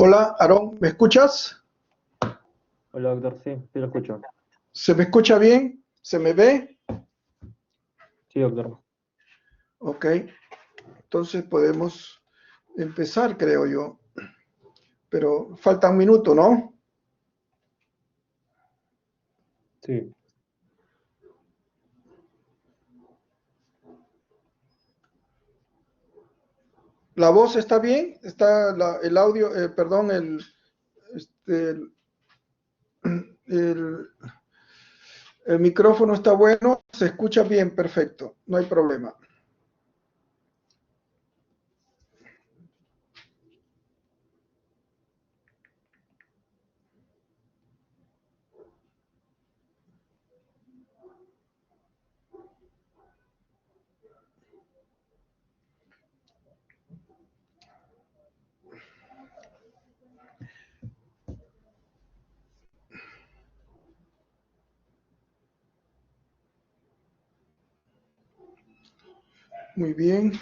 Hola, Aarón, ¿me escuchas? Hola, doctor. Sí, sí lo escucho. ¿Se me escucha bien? ¿Se me ve? Sí, doctor. Ok, entonces podemos empezar, creo yo. Pero falta un minuto, ¿no? Sí. ¿La voz está bien? ¿Está el audio, perdón, este, el, el micrófono está bueno? ¿Se escucha bien? Perfecto, no hay problema. Muy bien.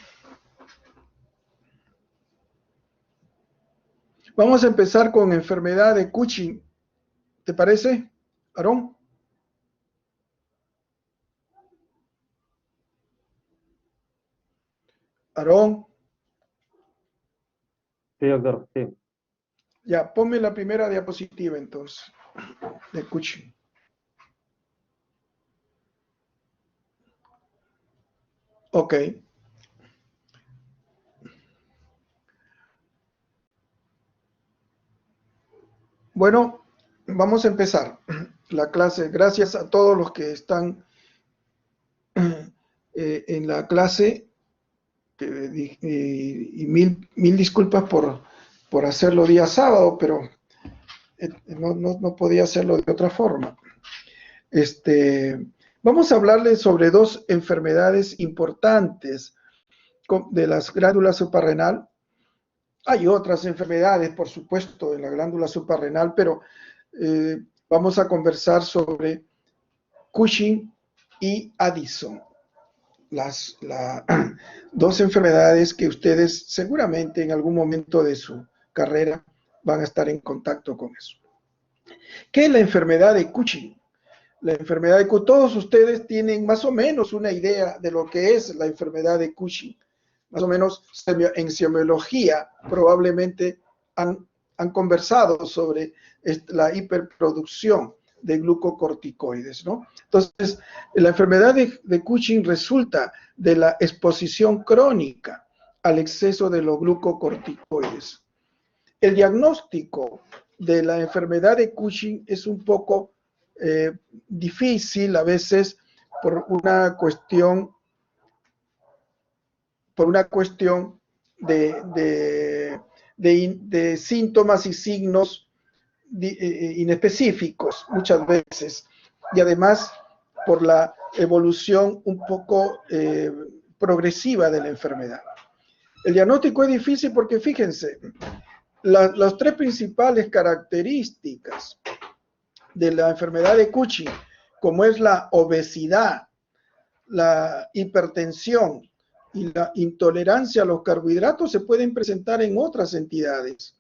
Vamos a empezar con enfermedad de Cushing. ¿Te parece, Aarón? Aarón, Sí, doctor. Sí. ya, ponme la primera diapositiva entonces, de Cushing. Ok. Bueno, vamos a empezar la clase. Gracias a todos los que están en la clase y mil disculpas por hacerlo día sábado, pero no podía hacerlo de otra forma. Vamos a hablarles sobre dos enfermedades importantes de las glándulas suprarrenal. Hay otras enfermedades, por supuesto, en la glándula suprarrenal, pero vamos a conversar sobre Cushing y Addison, las dos enfermedades que ustedes seguramente en algún momento de su carrera van a estar en contacto con eso. ¿Qué es la enfermedad de Cushing? La enfermedad de Cushing, todos ustedes tienen más o menos una idea de lo que es la enfermedad de Cushing. Más o menos en semiología probablemente han conversado sobre la hiperproducción de glucocorticoides, ¿no? Entonces, la enfermedad de Cushing resulta de la exposición crónica al exceso de los glucocorticoides. El diagnóstico de la enfermedad de Cushing es un poco difícil a veces por una cuestión de síntomas y signos inespecíficos muchas veces, y además por la evolución un poco progresiva de la enfermedad. El diagnóstico es difícil porque fíjense, las tres principales características de la enfermedad de Cushing, como es la obesidad, la hipertensión y la intolerancia a los carbohidratos, se pueden presentar en otras entidades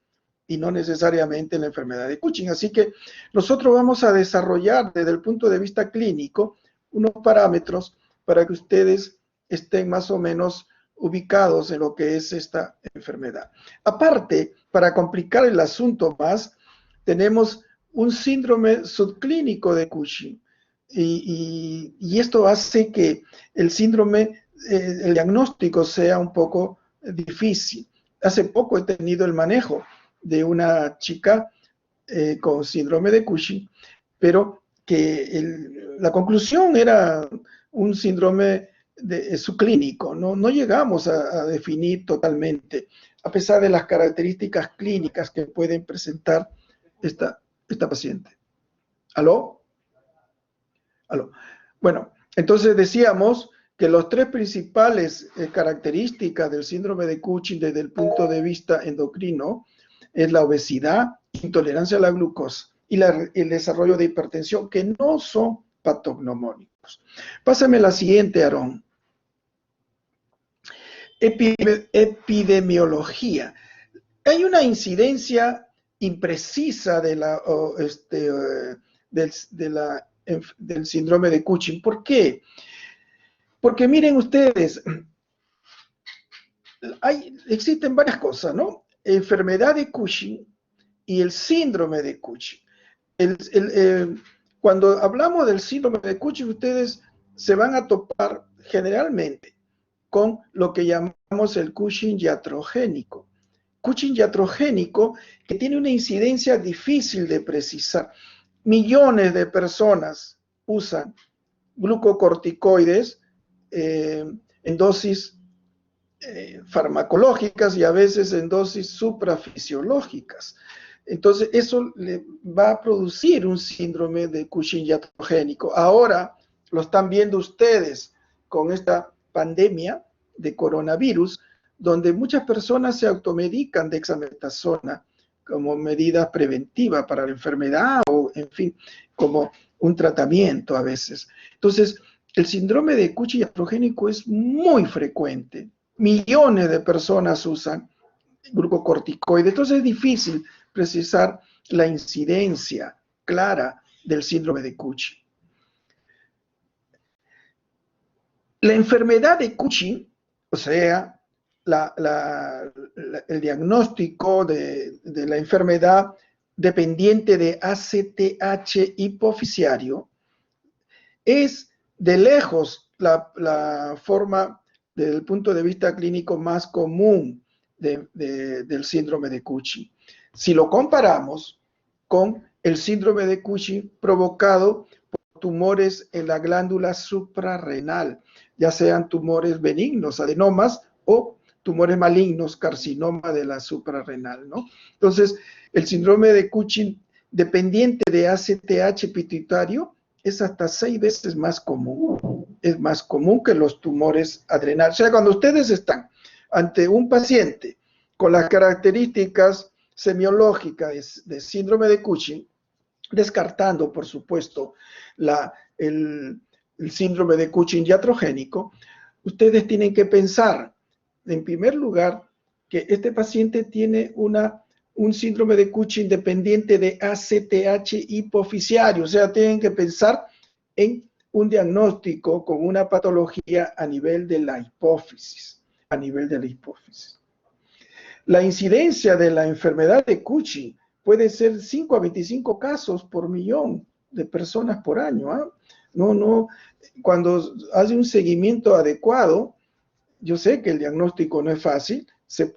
y no necesariamente en la enfermedad de Cushing. Así que nosotros vamos a desarrollar desde el punto de vista clínico unos parámetros para que ustedes estén más o menos ubicados en lo que es esta enfermedad. Aparte, para complicar el asunto más, tenemos un síndrome subclínico de Cushing. Y esto hace que el síndrome, el diagnóstico sea un poco difícil. Hace poco he tenido el manejo de una chica con síndrome de Cushing, pero que la conclusión era un síndrome subclínico. No llegamos a definir totalmente, a pesar de las características clínicas que pueden presentar esta paciente. ¿Aló? ¿Aló? Bueno, entonces decíamos que las tres principales características del síndrome de Cushing desde el punto de vista endocrino es la obesidad, intolerancia a la glucosa y el desarrollo de hipertensión, que no son patognomónicos. Pásame la siguiente, Aarón. Epidemiología. Hay una incidencia imprecisa del síndrome de Cushing. ¿Por qué? Porque miren ustedes, existen varias cosas, ¿no? Enfermedad de Cushing y el síndrome de Cushing. Cuando hablamos del síndrome de Cushing, ustedes se van a topar generalmente con lo que llamamos el Cushing iatrogénico. Cushing iatrogénico que tiene una incidencia difícil de precisar. Millones de personas usan glucocorticoides en dosis farmacológicas y a veces en dosis suprafisiológicas. Entonces, eso le va a producir un síndrome de Cushing iatrogénico. Ahora lo están viendo ustedes con esta pandemia de coronavirus, donde muchas personas se automedican dexametasona como medida preventiva para la enfermedad o, en fin, como un tratamiento a veces. Entonces, el síndrome de Cushing iatrogénico es muy frecuente. Millones de personas usan glucocorticoides. Entonces, es difícil precisar la incidencia clara del síndrome de Cushing. La enfermedad de Cushing, o sea, el diagnóstico de la enfermedad dependiente de ACTH hipofisiario, es de lejos la forma, desde el punto de vista clínico, más común del síndrome de Cushing. Si lo comparamos con el síndrome de Cushing provocado por tumores en la glándula suprarrenal, ya sean tumores benignos, adenomas, o tumores malignos, carcinoma de la suprarrenal, ¿no? Entonces, el síndrome de Cushing dependiente de ACTH pituitario es hasta 6 veces más común. Es más común que los tumores adrenales. O sea, cuando ustedes están ante un paciente con las características semiológicas de síndrome de Cushing, descartando, por supuesto, el síndrome de Cushing iatrogénico, ustedes tienen que pensar, en primer lugar, que este paciente tiene un síndrome de Cushing dependiente de ACTH hipofisiario, o sea, tienen que pensar en un diagnóstico con una patología a nivel de la hipófisis, La incidencia de la enfermedad de Cushing puede ser 5 a 25 casos por millón de personas por año, ¿eh? No, cuando hace un seguimiento adecuado, yo sé que el diagnóstico no es fácil.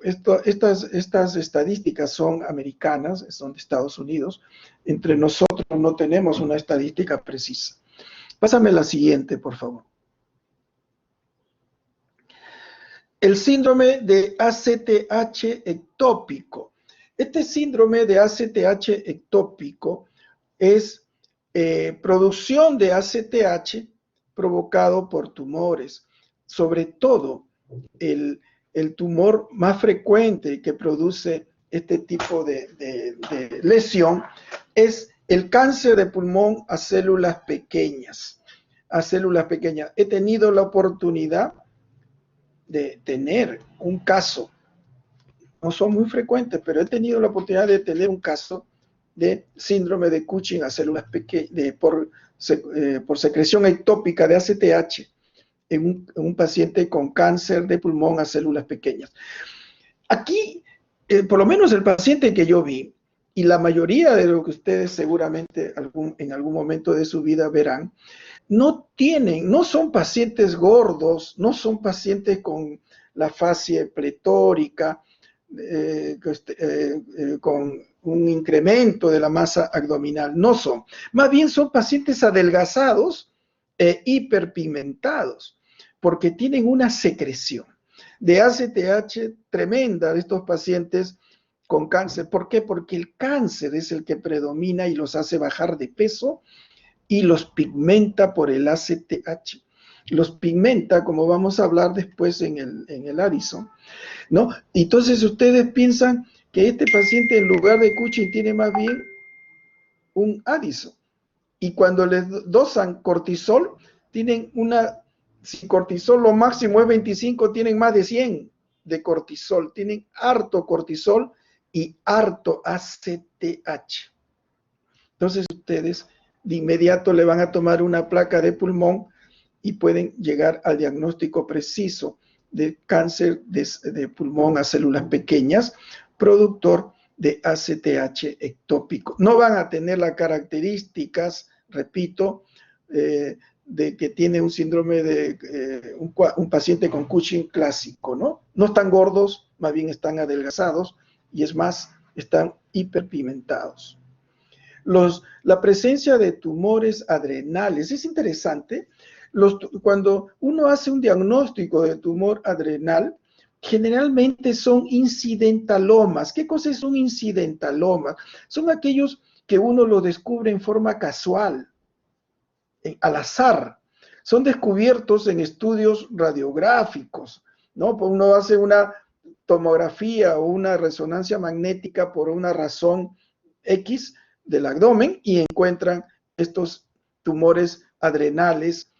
Estas estadísticas son americanas, son de Estados Unidos. Entre nosotros no tenemos una estadística precisa. Pásame la siguiente, por favor. El síndrome de ACTH ectópico. Este síndrome de ACTH ectópico es producción de ACTH provocado por tumores, sobre todo el tumor más frecuente que produce este tipo de lesión es el cáncer de pulmón a células pequeñas. He tenido la oportunidad de tener un caso, no son muy frecuentes, pero he tenido la oportunidad de tener un caso de síndrome de Cushing a células pequeñas, por secreción ectópica de ACTH en un paciente con cáncer de pulmón a células pequeñas. Este por lo menos el paciente que yo vi, y la mayoría de lo que ustedes seguramente en algún momento de su vida verán, no son pacientes gordos, no son pacientes con la fascia pletórica, con un incremento de la masa abdominal, no son. Más bien son pacientes adelgazados e hiperpigmentados, porque tienen una secreción de ACTH tremenda de estos pacientes con cáncer. ¿Por qué? Porque el cáncer es el que predomina y los hace bajar de peso y los pigmenta por el ACTH. Los pigmenta, como vamos a hablar después en el Addison, ¿no? Entonces ustedes piensan que este paciente en lugar de Cushing tiene más bien un Addison. Y cuando les dosan cortisol, si cortisol lo máximo es 25, tienen más de 100 de cortisol, tienen harto cortisol y harto ACTH. Entonces ustedes de inmediato le van a tomar una placa de pulmón y pueden llegar al diagnóstico preciso de cáncer de pulmón a células pequeñas, productor de ACTH ectópico. No van a tener las características, repito, de que tiene un síndrome de un paciente con Cushing clásico, ¿no? No están gordos, más bien están adelgazados y es más, están hiperpigmentados. La presencia de tumores adrenales es interesante. Cuando uno hace un diagnóstico de tumor adrenal, generalmente son incidentalomas. ¿Qué cosa es un incidentaloma? Son aquellos que uno lo descubre en forma casual, al azar. Son descubiertos en estudios radiográficos, ¿no? Uno hace una tomografía o una resonancia magnética por una razón X del abdomen y encuentran estos tumores adrenales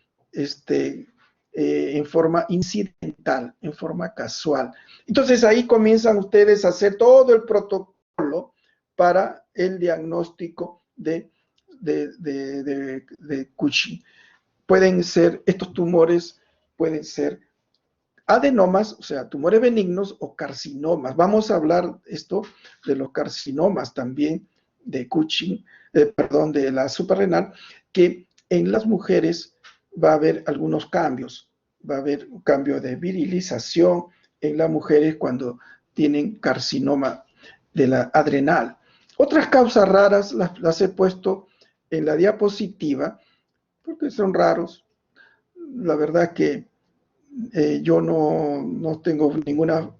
en forma incidental, en forma casual. Entonces ahí comienzan ustedes a hacer todo el protocolo para el diagnóstico de Cushing. Estos tumores pueden ser adenomas, o sea, tumores benignos o carcinomas. Vamos a hablar esto de los carcinomas también de Cushing, de la suprarrenal, que en las mujeres va a haber algunos cambios. Va a haber un cambio de virilización en las mujeres cuando tienen carcinoma de la adrenal. Otras causas raras las he puesto en la diapositiva porque son raros. La verdad que yo no tengo ninguna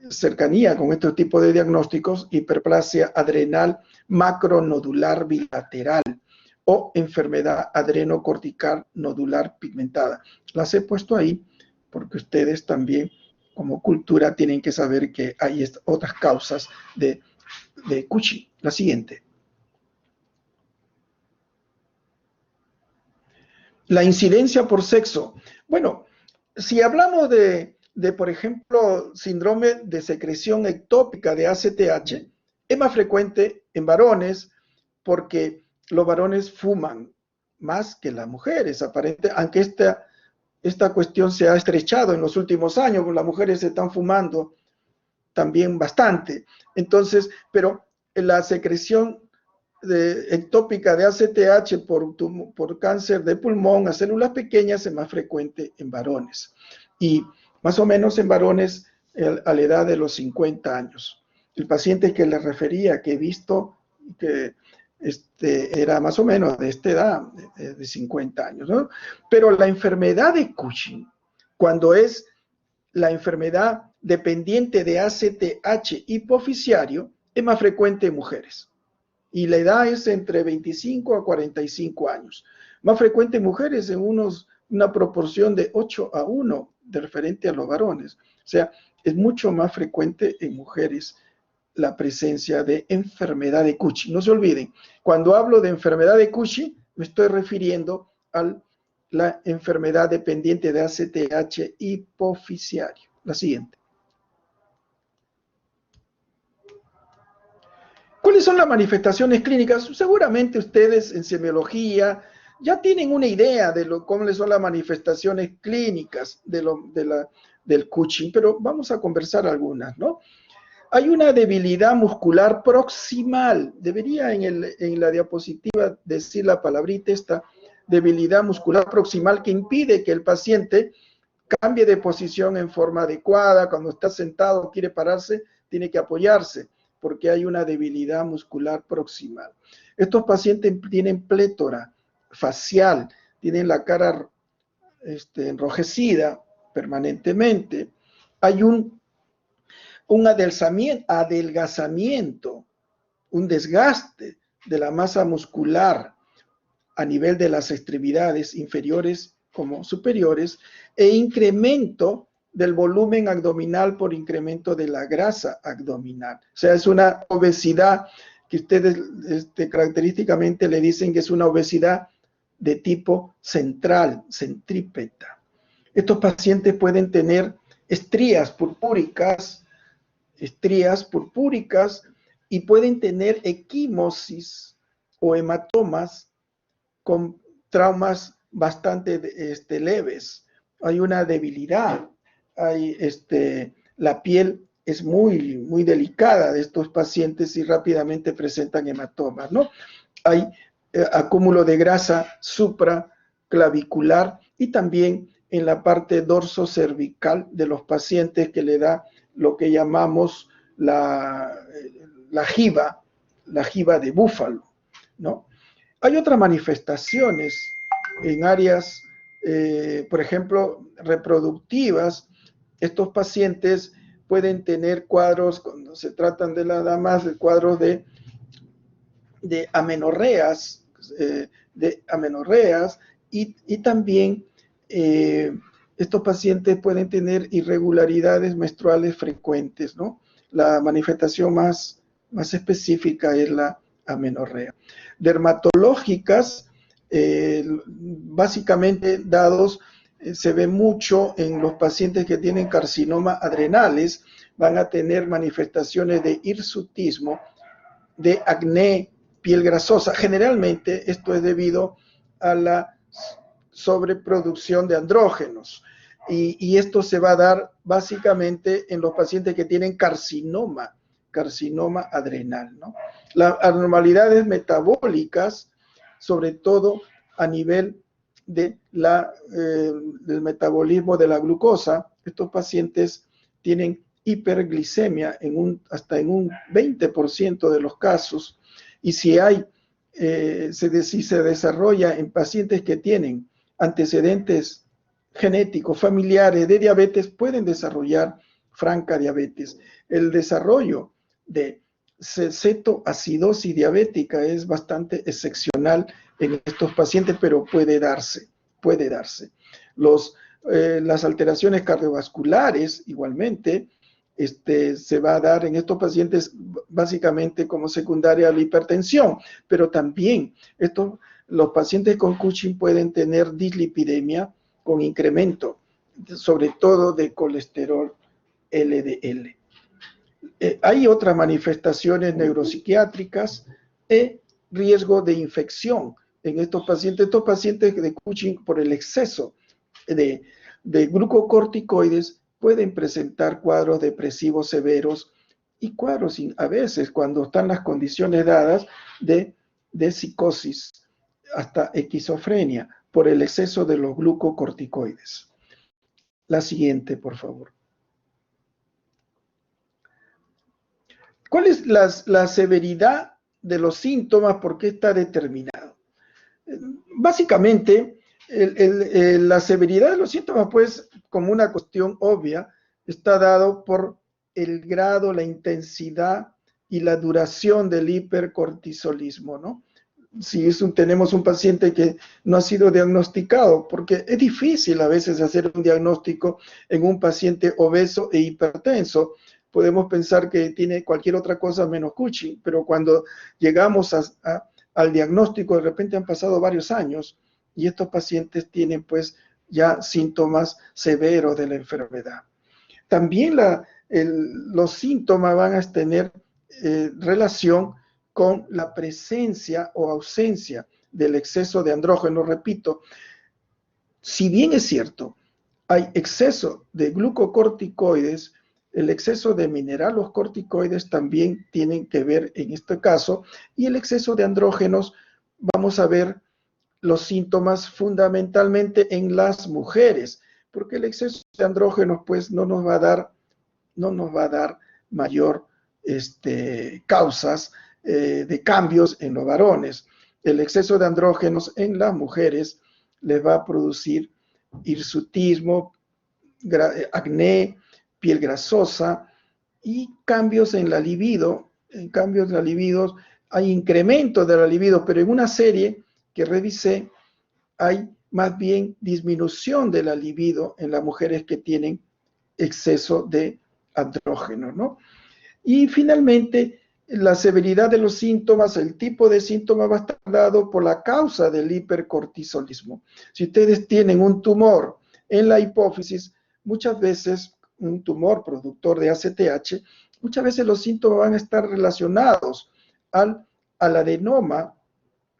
cercanía con este tipo de diagnósticos: hiperplasia adrenal macronodular bilateral o enfermedad adrenocortical nodular pigmentada. Las he puesto ahí porque ustedes también, como cultura, tienen que saber que hay otras causas de Cushing. La siguiente. La incidencia por sexo. Bueno, si hablamos de, por ejemplo, síndrome de secreción ectópica de ACTH, es más frecuente en varones porque los varones fuman más que las mujeres, aparente, aunque esta cuestión se ha estrechado en los últimos años, las mujeres están fumando también bastante. Entonces, pero la secreción ectópica de ACTH por cáncer de pulmón a células pequeñas es más frecuente en varones. Y más o menos en varones a la edad de los 50 años. El paciente que le refería, que he visto, que era más o menos de esta edad, de 50 años, ¿no? Pero la enfermedad de Cushing, cuando es la enfermedad dependiente de ACTH hipoficiario, es más frecuente en mujeres. Y la edad es entre 25 a 45 años. Más frecuente en mujeres en una proporción de 8:1 de referente a los varones. O sea, es mucho más frecuente en mujeres la presencia de enfermedad de Cushing. No se olviden, cuando hablo de enfermedad de Cushing, me estoy refiriendo a la enfermedad dependiente de ACTH hipoficiario. La siguiente. ¿Cuáles son las manifestaciones clínicas? Seguramente ustedes en semiología ya tienen una idea de cómo son las manifestaciones clínicas del Cushing, pero vamos a conversar algunas, ¿no? Hay una debilidad muscular proximal. Debería en la diapositiva decir la palabrita esta, debilidad muscular proximal, que impide que el paciente cambie de posición en forma adecuada. Cuando está sentado, quiere pararse, tiene que apoyarse, porque hay una debilidad muscular proximal. Estos pacientes tienen plétora facial, tienen la cara enrojecida permanentemente. Hay un adelgazamiento, un desgaste de la masa muscular a nivel de las extremidades inferiores como superiores, e incremento del volumen abdominal por incremento de la grasa abdominal. O sea, es una obesidad que ustedes característicamente le dicen que es una obesidad de tipo central, centrípeta. Estos pacientes pueden tener estrías purpúricas y pueden tener equimosis o hematomas con traumas bastante leves. Hay una debilidad, la piel es muy delicada de estos pacientes y rápidamente presentan hematomas, ¿no? Hay acúmulo de grasa supraclavicular y también en la parte dorsocervical de los pacientes que le da lo que llamamos la jiba de búfalo, ¿no? Hay otras manifestaciones en áreas, por ejemplo, reproductivas. Estos pacientes pueden tener cuadros, cuando se tratan de las damas, cuadros de amenorreas, y también estos pacientes pueden tener irregularidades menstruales frecuentes, ¿no? La manifestación más específica es la amenorrea. Dermatológicas, básicamente dados, se ve mucho en los pacientes que tienen carcinoma adrenales, van a tener manifestaciones de hirsutismo, de acné, piel grasosa. Generalmente esto es debido a la sobreproducción de andrógenos y esto se va a dar básicamente en los pacientes que tienen carcinoma adrenal, ¿no? Las anormalidades metabólicas, sobre todo a nivel de del metabolismo de la glucosa. Estos pacientes tienen hiperglicemia hasta en un 20% de los casos, y si se desarrolla en pacientes que tienen antecedentes genéticos familiares de diabetes, pueden desarrollar franca diabetes. El desarrollo de cetoacidosis diabética es bastante excepcional en estos pacientes, pero puede darse. Las alteraciones cardiovasculares igualmente se va a dar en estos pacientes básicamente como secundaria a la hipertensión, pero también los pacientes con Cushing pueden tener dislipidemia con incremento, sobre todo de colesterol LDL. Hay otras manifestaciones neuropsiquiátricas y riesgo de infección en estos pacientes. Estos pacientes de Cushing, por el exceso de glucocorticoides, pueden presentar cuadros depresivos severos y cuadros, a veces, cuando están las condiciones dadas, de psicosis, hasta esquizofrenia, por el exceso de los glucocorticoides. La siguiente, por favor. ¿Cuál es la severidad de los síntomas? ¿Por qué está determinado? Básicamente, la severidad de los síntomas, pues, como una cuestión obvia, está dado por el grado, la intensidad y la duración del hipercortisolismo, ¿no? Si tenemos un paciente que no ha sido diagnosticado, porque es difícil a veces hacer un diagnóstico en un paciente obeso e hipertenso. Podemos pensar que tiene cualquier otra cosa menos Cushing, pero cuando llegamos al diagnóstico, de repente han pasado varios años y estos pacientes tienen pues ya síntomas severos de la enfermedad. También los síntomas van a tener relación con la presencia o ausencia del exceso de andrógeno. Repito, si bien es cierto, hay exceso de glucocorticoides, el exceso de mineralocorticoides también tienen que ver en este caso, y el exceso de andrógenos, vamos a ver los síntomas fundamentalmente en las mujeres, porque el exceso de andrógenos pues no nos va a dar mayor causas de cambios en los varones. El exceso de andrógenos en las mujeres les va a producir hirsutismo, acné, piel grasosa y cambios en la libido. En cambios de la libido hay incremento de la libido, pero en una serie que revisé hay más bien disminución de la libido en las mujeres que tienen exceso de andrógeno, ¿no? Y finalmente, la severidad de los síntomas, el tipo de síntoma va a estar dado por la causa del hipercortisolismo. Si ustedes tienen un tumor en la hipófisis, muchas veces un tumor productor de ACTH muchas veces los síntomas van a estar relacionados al adenoma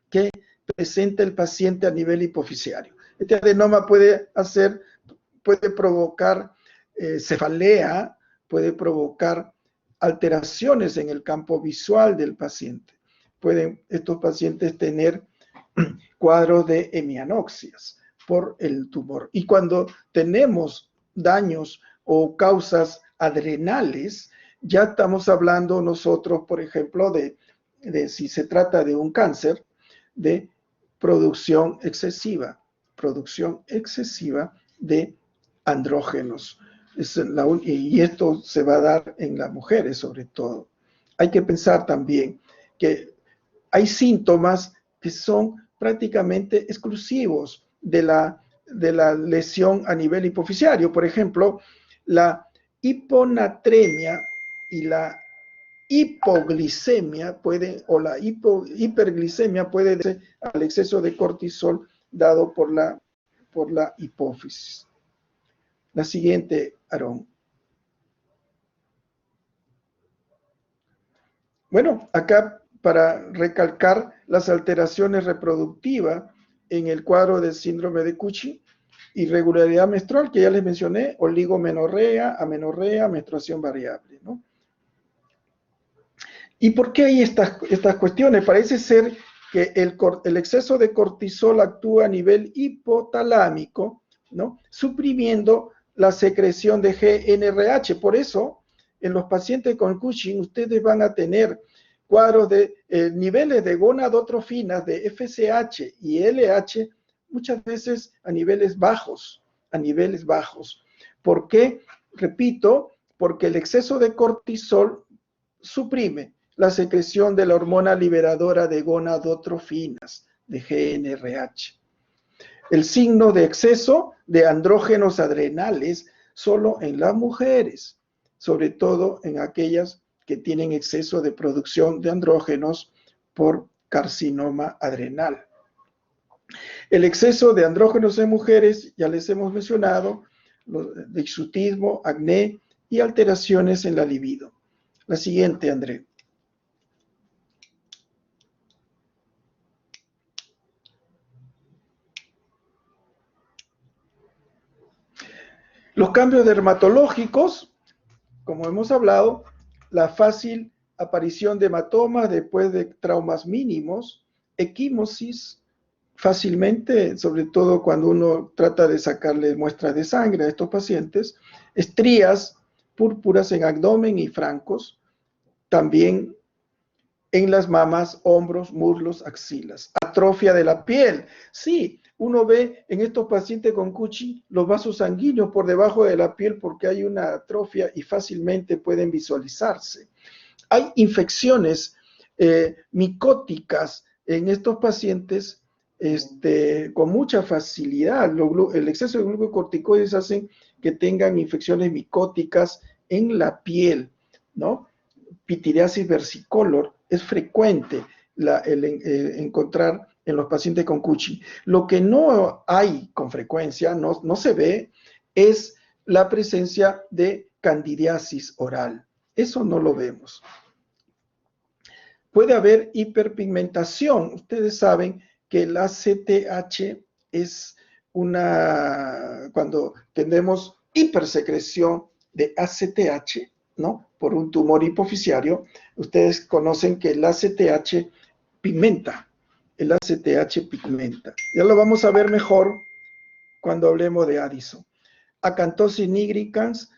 que presenta el paciente a nivel hipofisiario. Este adenoma puede provocar cefalea, puede provocar alteraciones en el campo visual del paciente. Pueden estos pacientes tener cuadros de hemianoxias por el tumor. Y cuando tenemos daños o causas adrenales, ya estamos hablando nosotros, por ejemplo, de si se trata de un cáncer, de producción excesiva de andrógenos. Y esto se va a dar en las mujeres sobre todo. Hay que pensar también que hay síntomas que son prácticamente exclusivos de la lesión a nivel hipofisiario. Por ejemplo, la hiponatremia y la hipoglicemia hiperglicemia puede ser al exceso de cortisol dado por la hipófisis. La siguiente, Aarón. Bueno, acá para recalcar las alteraciones reproductivas en el cuadro del síndrome de Cushing, irregularidad menstrual, que ya les mencioné, oligomenorrea, amenorrea, menstruación variable, ¿no? ¿Y por qué hay estas cuestiones? Parece ser que el exceso de cortisol actúa a nivel hipotalámico, ¿no? Suprimiendo la secreción de GnRH. Por eso, en los pacientes con Cushing, ustedes van a tener cuadros de niveles de gonadotrofinas, de FSH y LH, muchas veces a niveles bajos. ¿Por qué? Repito, porque el exceso de cortisol suprime la secreción de la hormona liberadora de gonadotrofinas, de GnRH. El signo de exceso de andrógenos adrenales solo en las mujeres, sobre todo en aquellas que tienen exceso de producción de andrógenos por carcinoma adrenal. El exceso de andrógenos en mujeres, ya les hemos mencionado, de hirsutismo, acné y alteraciones en la libido. La siguiente, André. Los cambios dermatológicos, como hemos hablado, la fácil aparición de hematomas después de traumas mínimos, equimosis fácilmente, sobre todo cuando uno trata de sacarle muestras de sangre a estos pacientes, estrías púrpuras en abdomen y flancos, también en las mamas, hombros, muslos, axilas. Atrofia de la piel. Sí, uno ve en estos pacientes con Cushing los vasos sanguíneos por debajo de la piel porque hay una atrofia y fácilmente pueden visualizarse. Hay infecciones micóticas en estos pacientes con mucha facilidad. El exceso de glucocorticoides hace que tengan infecciones micóticas en la piel, ¿no? Pitiriasis versicolor es frecuente encontrar en los pacientes con Cushing. Lo que no hay con frecuencia, no se ve, es la presencia de candidiasis oral. Eso no lo vemos. Puede haber hiperpigmentación. Ustedes saben que el ACTH es cuando tenemos hipersecreción de ACTH, ¿no? Por un tumor hipofisiario, ustedes conocen que el ACTH pigmenta. Ya lo vamos a ver mejor cuando hablemos de Addison. Acantosis nigricans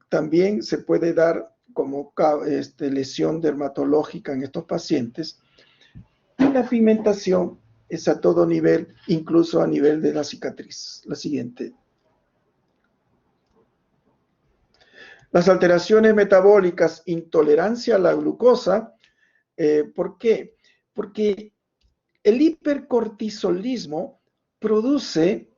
también se puede dar como lesión dermatológica en estos pacientes. Y la pigmentación es a todo nivel, incluso a nivel de la cicatriz. La siguiente. Las alteraciones metabólicas, intolerancia a la glucosa. ¿Por qué? Porque el hipercortisolismo produce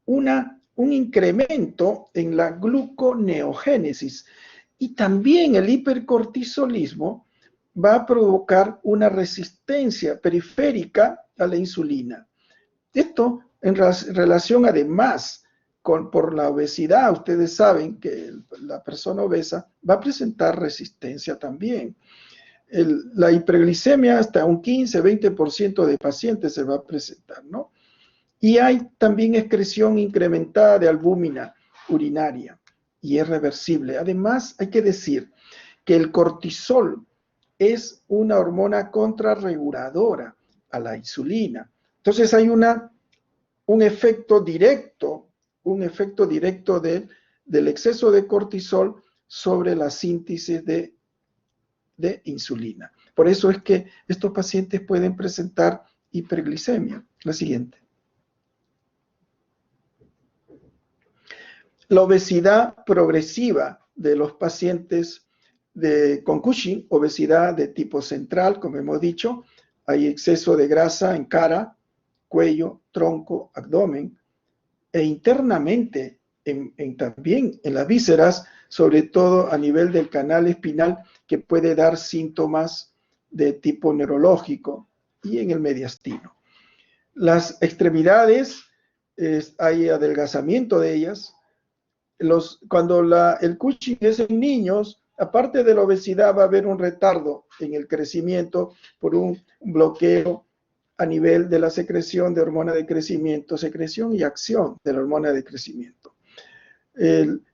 un incremento en la gluconeogénesis y también el hipercortisolismo va a provocar una resistencia periférica a la insulina. Esto en relación además por la obesidad, ustedes saben que la persona obesa va a presentar resistencia también. La hiperglicemia hasta un 15-20% de pacientes se va a presentar, ¿no? Y hay también excreción incrementada de albúmina urinaria y es reversible. Además, hay que decir que el cortisol es una hormona contrarreguladora a la insulina. Entonces hay un efecto directo del exceso de cortisol sobre la síntesis de insulina. Por eso es que estos pacientes pueden presentar hiperglicemia. La siguiente. La obesidad progresiva de los pacientes con Cushing, obesidad de tipo central, como hemos dicho, hay exceso de grasa en cara, cuello, tronco, abdomen, e internamente también en las vísceras, sobre todo a nivel del canal espinal, que puede dar síntomas de tipo neurológico, y en el mediastino. Las extremidades, hay adelgazamiento de ellas. Cuando el Cushing es en niños, aparte de la obesidad, va a haber un retardo en el crecimiento por un bloqueo a nivel de la secreción de hormona de crecimiento, secreción y acción de la hormona de crecimiento.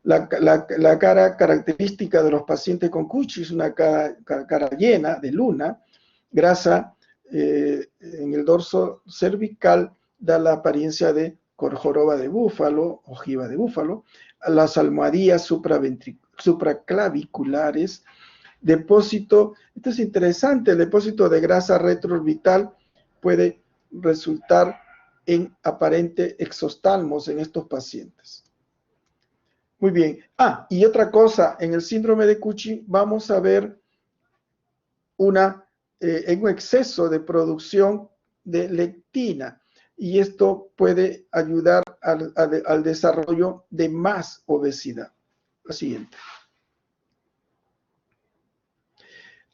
La cara característica de los pacientes con Cushing es una cara llena de luna, grasa en el dorso cervical da la apariencia de joroba de búfalo, ojiva de búfalo, las almohadillas supraclaviculares, depósito, esto es interesante, el depósito de grasa retroorbital puede resultar en aparente exostalmos en estos pacientes. Muy bien. Y otra cosa, en el síndrome de Cushing vamos a ver un exceso de producción de lectina y esto puede ayudar al desarrollo de más obesidad. La siguiente.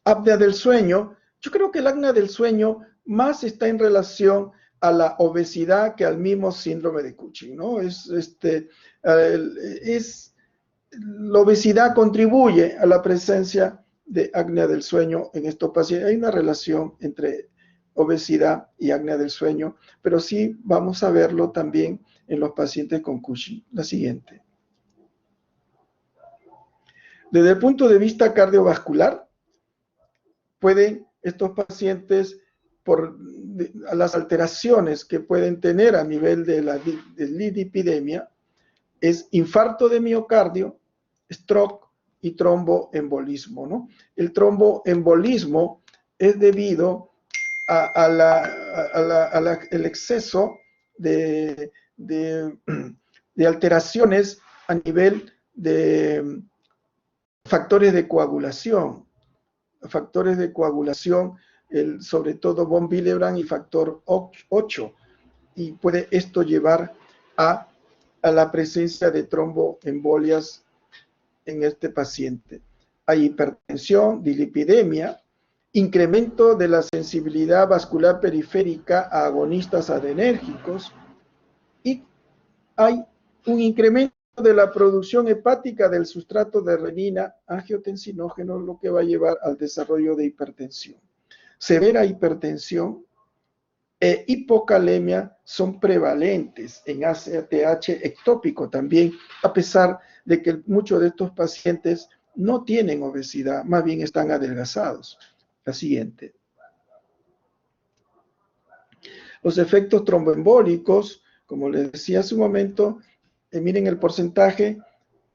Apnea del sueño. Yo creo que el apnea del sueño más está en relación a la obesidad que al mismo síndrome de Cushing, ¿no? La obesidad contribuye a la presencia de apnea del sueño en estos pacientes. Hay una relación entre obesidad y apnea del sueño, pero sí vamos a verlo también en los pacientes con Cushing. La siguiente. Desde el punto de vista cardiovascular, pueden estos pacientes, por las alteraciones que pueden tener a nivel de la lipidemia, es infarto de miocardio, stroke y tromboembolismo, ¿no? El tromboembolismo es debido al exceso de alteraciones a nivel de factores de coagulación. Sobre todo von Willebrand y factor 8, y puede esto llevar a la presencia de tromboembolias en este paciente. Hay hipertensión, dilipidemia, incremento de la sensibilidad vascular periférica a agonistas adrenérgicos y hay un incremento de la producción hepática del sustrato de renina angiotensinógeno, lo que va a llevar al desarrollo de hipertensión. Severa hipertensión e hipocalemia son prevalentes en ACTH ectópico también, a pesar de que muchos de estos pacientes no tienen obesidad, más bien están adelgazados. La siguiente. Los efectos tromboembólicos, como les decía hace un momento, miren el porcentaje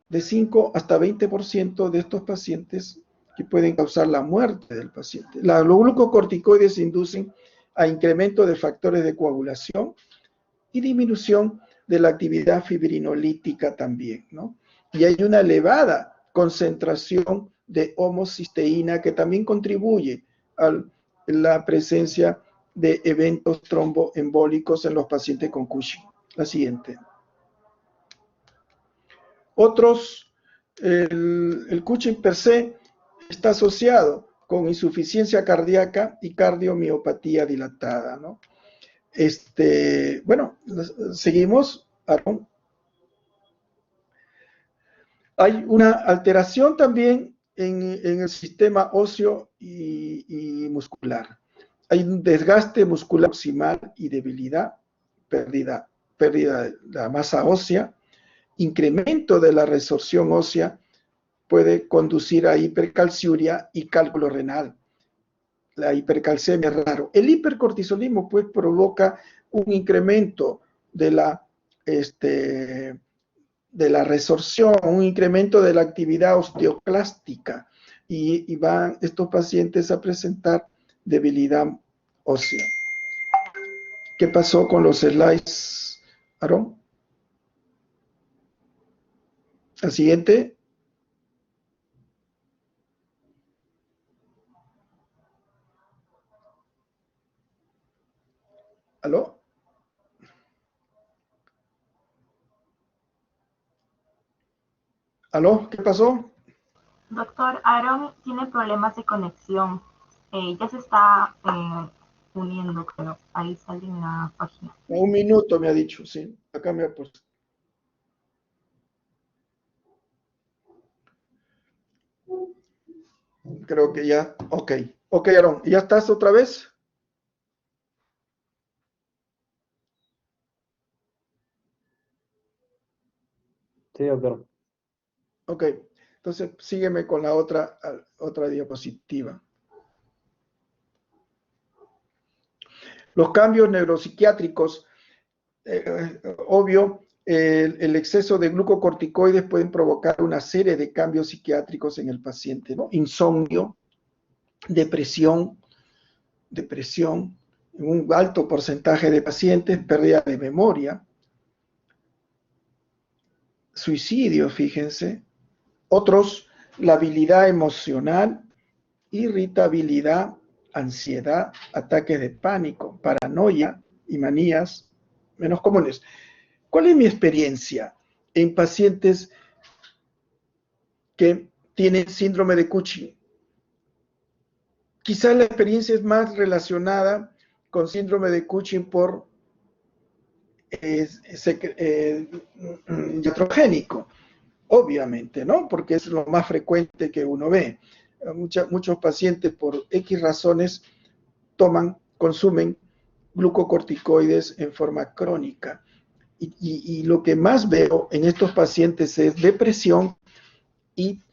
de 5 hasta 20% de estos pacientes que pueden causar la muerte del paciente. Los glucocorticoides inducen a incremento de factores de coagulación y disminución de la actividad fibrinolítica también, ¿no? Y hay una elevada concentración de homocisteína que también contribuye a la presencia de eventos tromboembólicos en los pacientes con Cushing. La siguiente. El Cushing per se está asociado con insuficiencia cardíaca y cardiomiopatía dilatada, ¿no? Bueno, seguimos, Aaron. Hay una alteración también en el sistema óseo y muscular. Hay un desgaste muscular proximal y debilidad, pérdida de la masa ósea, incremento de la resorción ósea, puede conducir a hipercalciuria y cálculo renal. La hipercalcemia es raro. El hipercortisolismo pues provoca un incremento de la resorción, un incremento de la actividad osteoclástica y van estos pacientes a presentar debilidad ósea. ¿Qué pasó con los slides, Aaron? Al siguiente. ¿Aló? ¿Aló? ¿Qué pasó? Doctor, Aaron tiene problemas de conexión. Ya se está uniendo, creo. Ahí sale en la página. Un minuto me ha dicho, sí. Acá me ha puesto. Creo que ya. Ok. Ok, Aaron. ¿Ya estás otra vez? Sí, doctor. Ok. Entonces, sígueme con la otra diapositiva. Los cambios neuropsiquiátricos, obvio, el exceso de glucocorticoides pueden provocar una serie de cambios psiquiátricos en el paciente, ¿no? Insomnio, depresión, en un alto porcentaje de pacientes, pérdida de memoria, suicidio, fíjense. Otros, la habilidad emocional, irritabilidad, ansiedad, ataques de pánico, paranoia y manías menos comunes. ¿Cuál es mi experiencia en pacientes que tienen síndrome de Cushing? Quizás la experiencia es más relacionada con síndrome de Cushing por iatrogénico, obviamente, ¿no? Porque es lo más frecuente que uno ve. Muchos pacientes por X razones consumen glucocorticoides en forma crónica. Y lo que más veo en estos pacientes es depresión y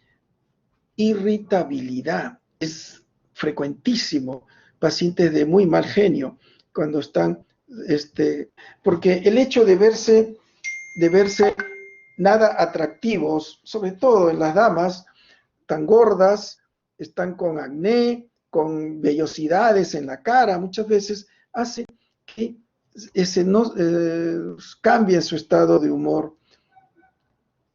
irritabilidad. Es frecuentísimo. Pacientes de muy mal genio cuando están, porque el hecho de verse nada atractivos, sobre todo en las damas, tan gordas, están con acné, con vellosidades en la cara, muchas veces hace que cambie su estado de humor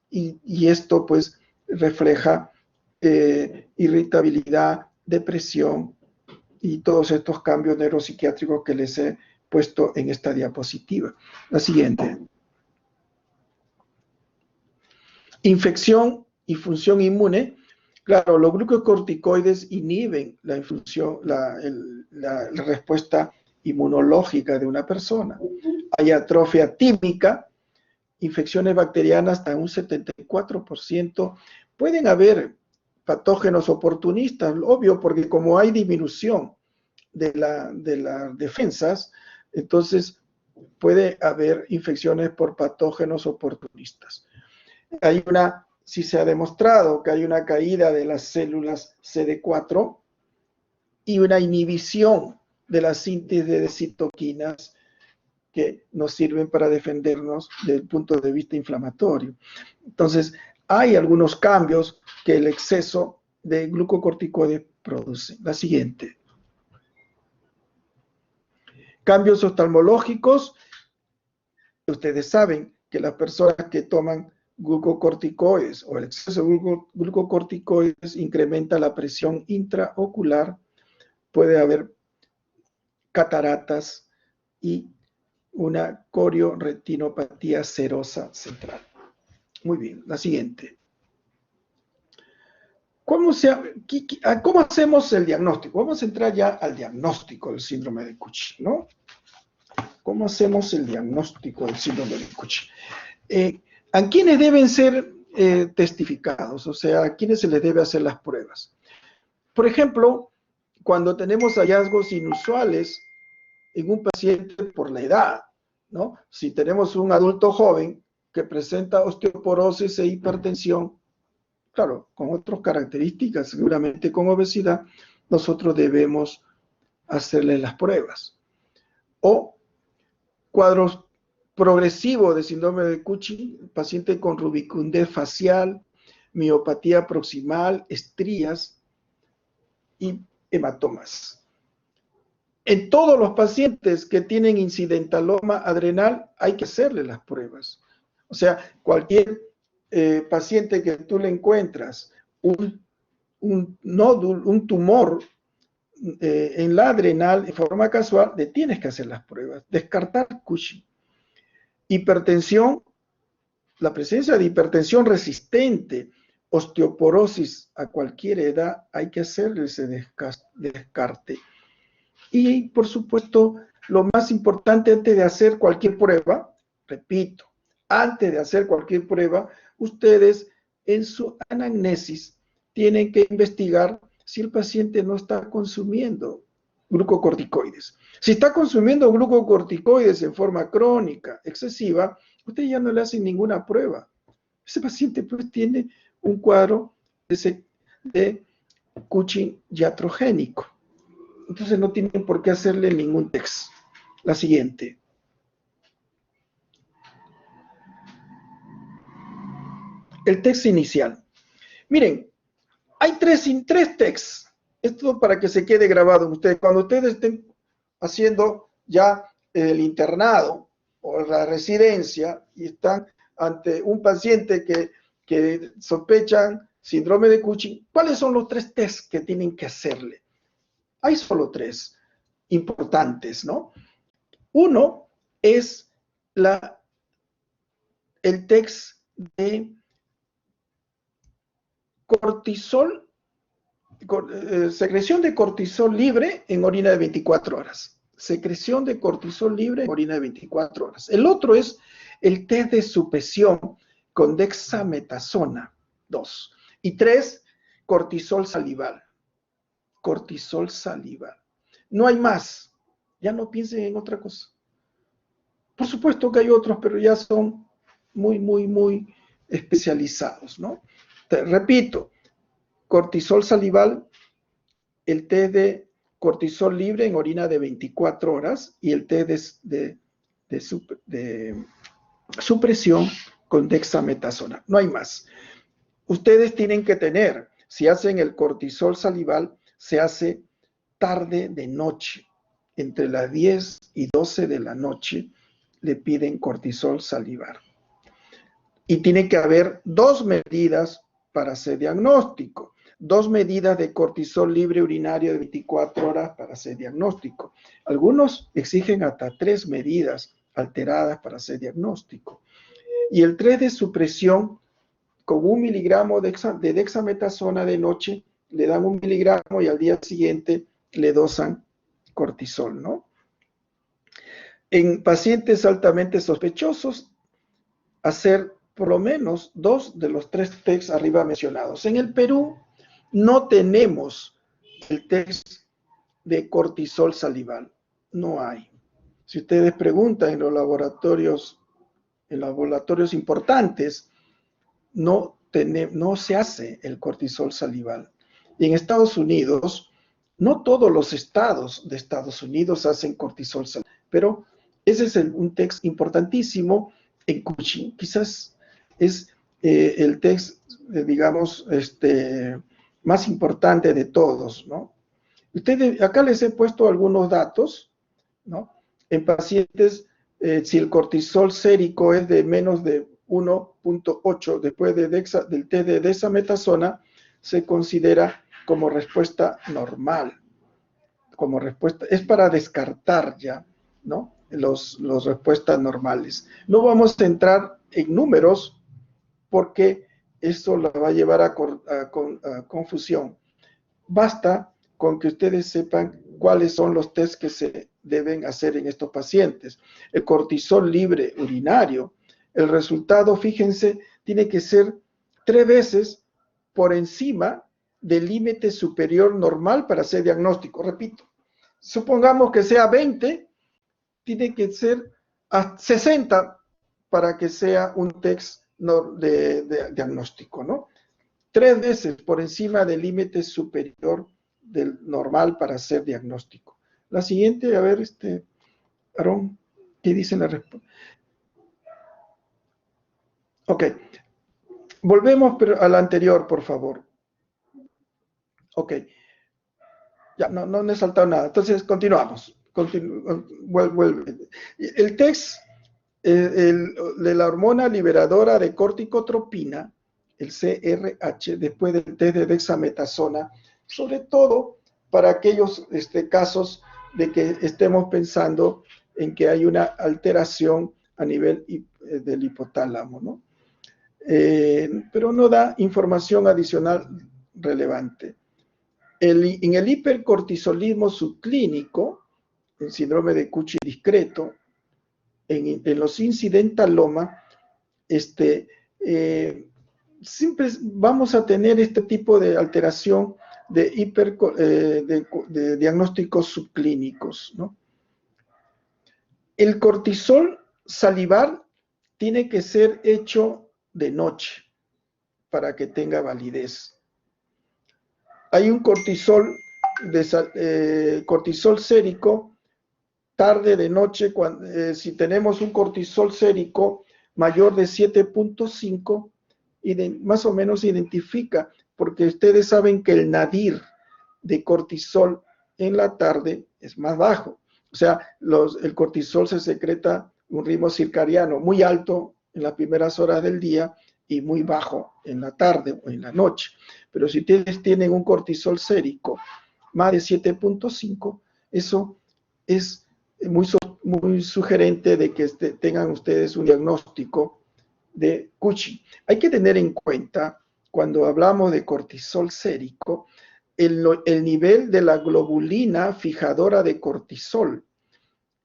y esto pues refleja irritabilidad, depresión y todos estos cambios neuropsiquiátricos que les he puesto en esta diapositiva. La siguiente. Infección y función inmune. Claro, los glucocorticoides inhiben la respuesta inmunológica de una persona. Hay atrofia tímica, infecciones bacterianas hasta un 74%. Pueden haber patógenos oportunistas, obvio, porque como hay disminución de las defensas, entonces puede haber infecciones por patógenos oportunistas. Si se ha demostrado que hay una caída de las células CD4 y una inhibición de la síntesis de citoquinas que nos sirven para defendernos desde el punto de vista inflamatorio. Entonces, hay algunos cambios que el exceso de glucocorticoides produce. La siguiente. Cambios oftalmológicos. Ustedes saben que las personas que toman glucocorticoides o el exceso de glucocorticoides incrementa la presión intraocular, puede haber cataratas y una corioretinopatía serosa central. Muy bien, la siguiente. ¿Cómo hacemos el diagnóstico? Vamos a entrar ya al diagnóstico del síndrome de Cushing, ¿no? ¿Cómo hacemos el diagnóstico del síndrome de Cushing? ¿A quiénes deben ser testificados, o sea, a quienes se les debe hacer las pruebas. Por ejemplo, cuando tenemos hallazgos inusuales en un paciente por la edad, ¿no? Si tenemos un adulto joven que presenta osteoporosis e hipertensión, claro, con otras características, seguramente con obesidad, nosotros debemos hacerle las pruebas. O cuadros progresivos de síndrome de Cushing, paciente con rubicundez facial, miopatía proximal, estrías y hematomas. En todos los pacientes que tienen incidentaloma adrenal hay que hacerle las pruebas. O sea, cualquier paciente que tú le encuentras un nódulo, un tumor en la adrenal en forma casual, le tienes que hacer las pruebas. Descartar Cushing. Hipertensión, la presencia de hipertensión resistente, osteoporosis a cualquier edad, hay que hacerle ese descarte. Y, por supuesto, lo más importante antes de hacer cualquier prueba, repito, antes de hacer cualquier prueba, ustedes en su anamnesis tienen que investigar si el paciente no está consumiendo glucocorticoides. Si está consumiendo glucocorticoides en forma crónica, excesiva, usted ya no le hacen ninguna prueba. Ese paciente pues tiene un cuadro de Cushing iatrogénico. Entonces no tienen por qué hacerle ningún test. La siguiente. El test inicial. Miren, hay tres texts. Esto para que se quede grabado en ustedes. Cuando ustedes estén haciendo ya el internado o la residencia y están ante un paciente que sospechan síndrome de Cushing, ¿cuáles son los tres tests que tienen que hacerle? Hay solo tres importantes, ¿no? Uno es el test de cortisol, secreción de cortisol libre en orina de 24 horas. Secreción de cortisol libre en orina de 24 horas. El otro es el test de supresión con dexametasona, 2. Y 3, cortisol salival. Cortisol salival. No hay más. Ya no piensen en otra cosa. Por supuesto que hay otros, pero ya son muy especializados, ¿no? Te repito, cortisol salival, el test de cortisol libre en orina de 24 horas y el test de supresión con dexametasona. No hay más. Ustedes tienen que tener, si hacen el cortisol salival, se hace tarde de noche. Entre las 10 y 12 de la noche le piden cortisol salival. Y tiene que haber 2 medidas para hacer diagnóstico. 2 medidas de cortisol libre urinario de 24 horas para hacer diagnóstico. Algunos exigen hasta 3 medidas alteradas para hacer diagnóstico. Y el 3 de supresión, con 1 miligramo de dexametasona de noche, le dan 1 miligramo y al día siguiente le dosan cortisol, ¿no? En pacientes altamente sospechosos, hacer por lo menos 2 de los 3 tests arriba mencionados. En el Perú no tenemos el test de cortisol salival. No hay. Si ustedes preguntan en los laboratorios importantes, no se hace el cortisol salival. Y en Estados Unidos, no todos los estados de Estados Unidos hacen cortisol salival, pero ese es un test importantísimo en Cushing. Quizás es el test, digamos, más importante de todos, ¿no? Acá les he puesto algunos datos, ¿no? En pacientes, si el cortisol sérico es de menos de 1.8 después del test de dexametasona, se considera como respuesta normal. Como respuesta, es para descartar ya, ¿no? Las respuestas normales. No vamos a entrar en números porque eso la va a llevar a confusión. Basta con que ustedes sepan cuáles son los tests que se deben hacer en estos pacientes. El cortisol libre urinario, el resultado, fíjense, tiene que ser 3 veces por encima del límite superior normal para hacer diagnóstico. Repito, supongamos que sea 20, tiene que ser a 60 para que sea un test de diagnóstico, ¿no? 3 veces por encima del límite superior del normal para hacer diagnóstico. La siguiente, a ver, Aarón, ¿qué dice la respuesta? Ok, volvemos a la anterior, por favor. Ok, ya no he saltado nada. Entonces, continuamos. Vuelve. El test de la hormona liberadora de corticotropina, el CRH, después del test de dexametasona, sobre todo para aquellos casos de que estemos pensando en que hay una alteración a nivel del hipotálamo, ¿no? Pero no da información adicional relevante. En el hipercortisolismo subclínico, el síndrome de Cushing discreto, en los incidentalomas, siempre vamos a tener este tipo de alteración de diagnósticos subclínicos, ¿no? El cortisol salivar tiene que ser hecho de noche para que tenga validez. Hay un cortisol sérico tarde de noche, si tenemos un cortisol sérico mayor de 7.5, más o menos identifica, porque ustedes saben que el nadir de cortisol en la tarde es más bajo. O sea, el cortisol se secreta un ritmo circadiano muy alto en las primeras horas del día y muy bajo en la tarde o en la noche. Pero si ustedes tienen un cortisol sérico más de 7.5, eso es muy sugerente de que tengan ustedes un diagnóstico de Cushing. Hay que tener en cuenta, cuando hablamos de cortisol sérico, el nivel de la globulina fijadora de cortisol.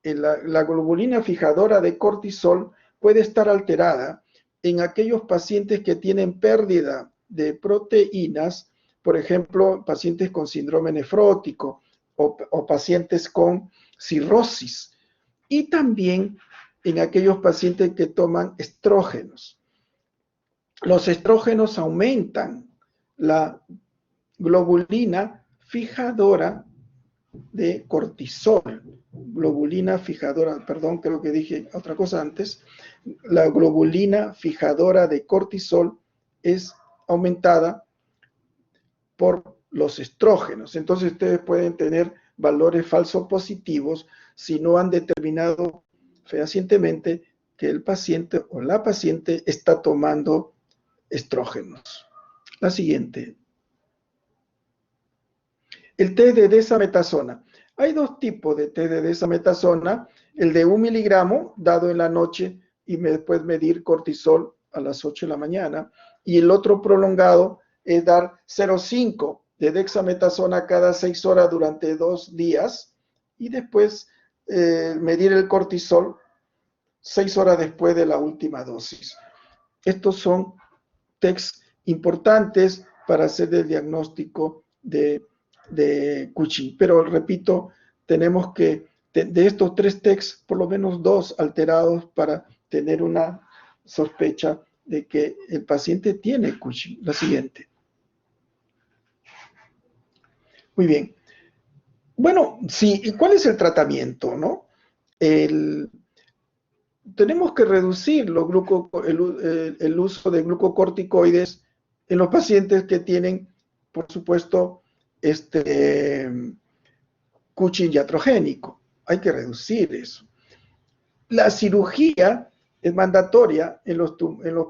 La globulina fijadora de cortisol puede estar alterada en aquellos pacientes que tienen pérdida de proteínas, por ejemplo, pacientes con síndrome nefrótico o pacientes con cirrosis, y también en aquellos pacientes que toman estrógenos. Los estrógenos aumentan la globulina fijadora de cortisol. Globulina fijadora, perdón, creo que dije otra cosa antes. La globulina fijadora de cortisol es aumentada por los estrógenos. Entonces ustedes pueden tener valores falsos positivos si no han determinado fehacientemente que el paciente o la paciente está tomando estrógenos. La siguiente. El test de desametasona. Hay 2 tipos de test de desametasona. El de 1 miligramo dado en la noche y después medir cortisol a las 8 de la mañana. Y el otro prolongado es dar 0,5 de dexametasona cada 6 horas durante 2 días y después medir el cortisol 6 horas después de la última dosis. Estos son tests importantes para hacer el diagnóstico de Cushing. Pero repito, tenemos que, de estos 3 tests, por lo menos 2 alterados para tener una sospecha de que el paciente tiene Cushing. La siguiente. Muy bien. Bueno, sí, ¿cuál es el tratamiento, no? Tenemos que reducir el uso de glucocorticoides en los pacientes que tienen, por supuesto, Cushing iatrogénico. Hay que reducir eso. La cirugía es mandatoria en los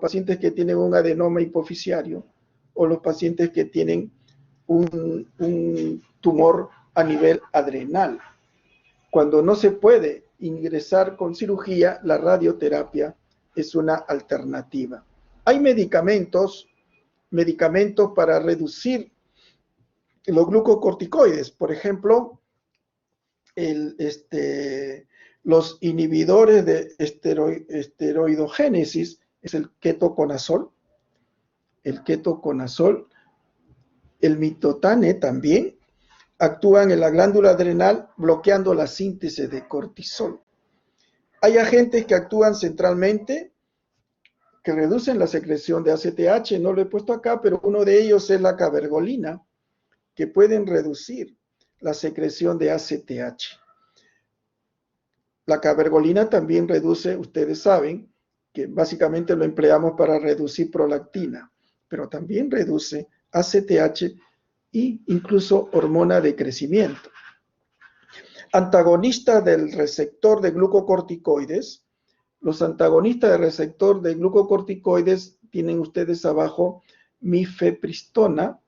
pacientes que tienen un adenoma hipoficiario o los pacientes que tienen un tumor a nivel adrenal. Cuando no se puede ingresar con cirugía, la radioterapia es una alternativa. Hay medicamentos para reducir los glucocorticoides, por ejemplo, los inhibidores de esteroidogénesis, es el ketoconazol, el ketoconazol, el mitotane también, actúan en la glándula adrenal bloqueando la síntesis de cortisol. Hay agentes que actúan centralmente, que reducen la secreción de ACTH, no lo he puesto acá, pero uno de ellos es la cabergolina, que pueden reducir la secreción de ACTH. La cabergolina también reduce, ustedes saben, que básicamente lo empleamos para reducir prolactina, pero también reduce ACTH e incluso hormona de crecimiento. Antagonista del receptor de glucocorticoides. Los antagonistas del receptor de glucocorticoides tienen ustedes abajo mifepristona,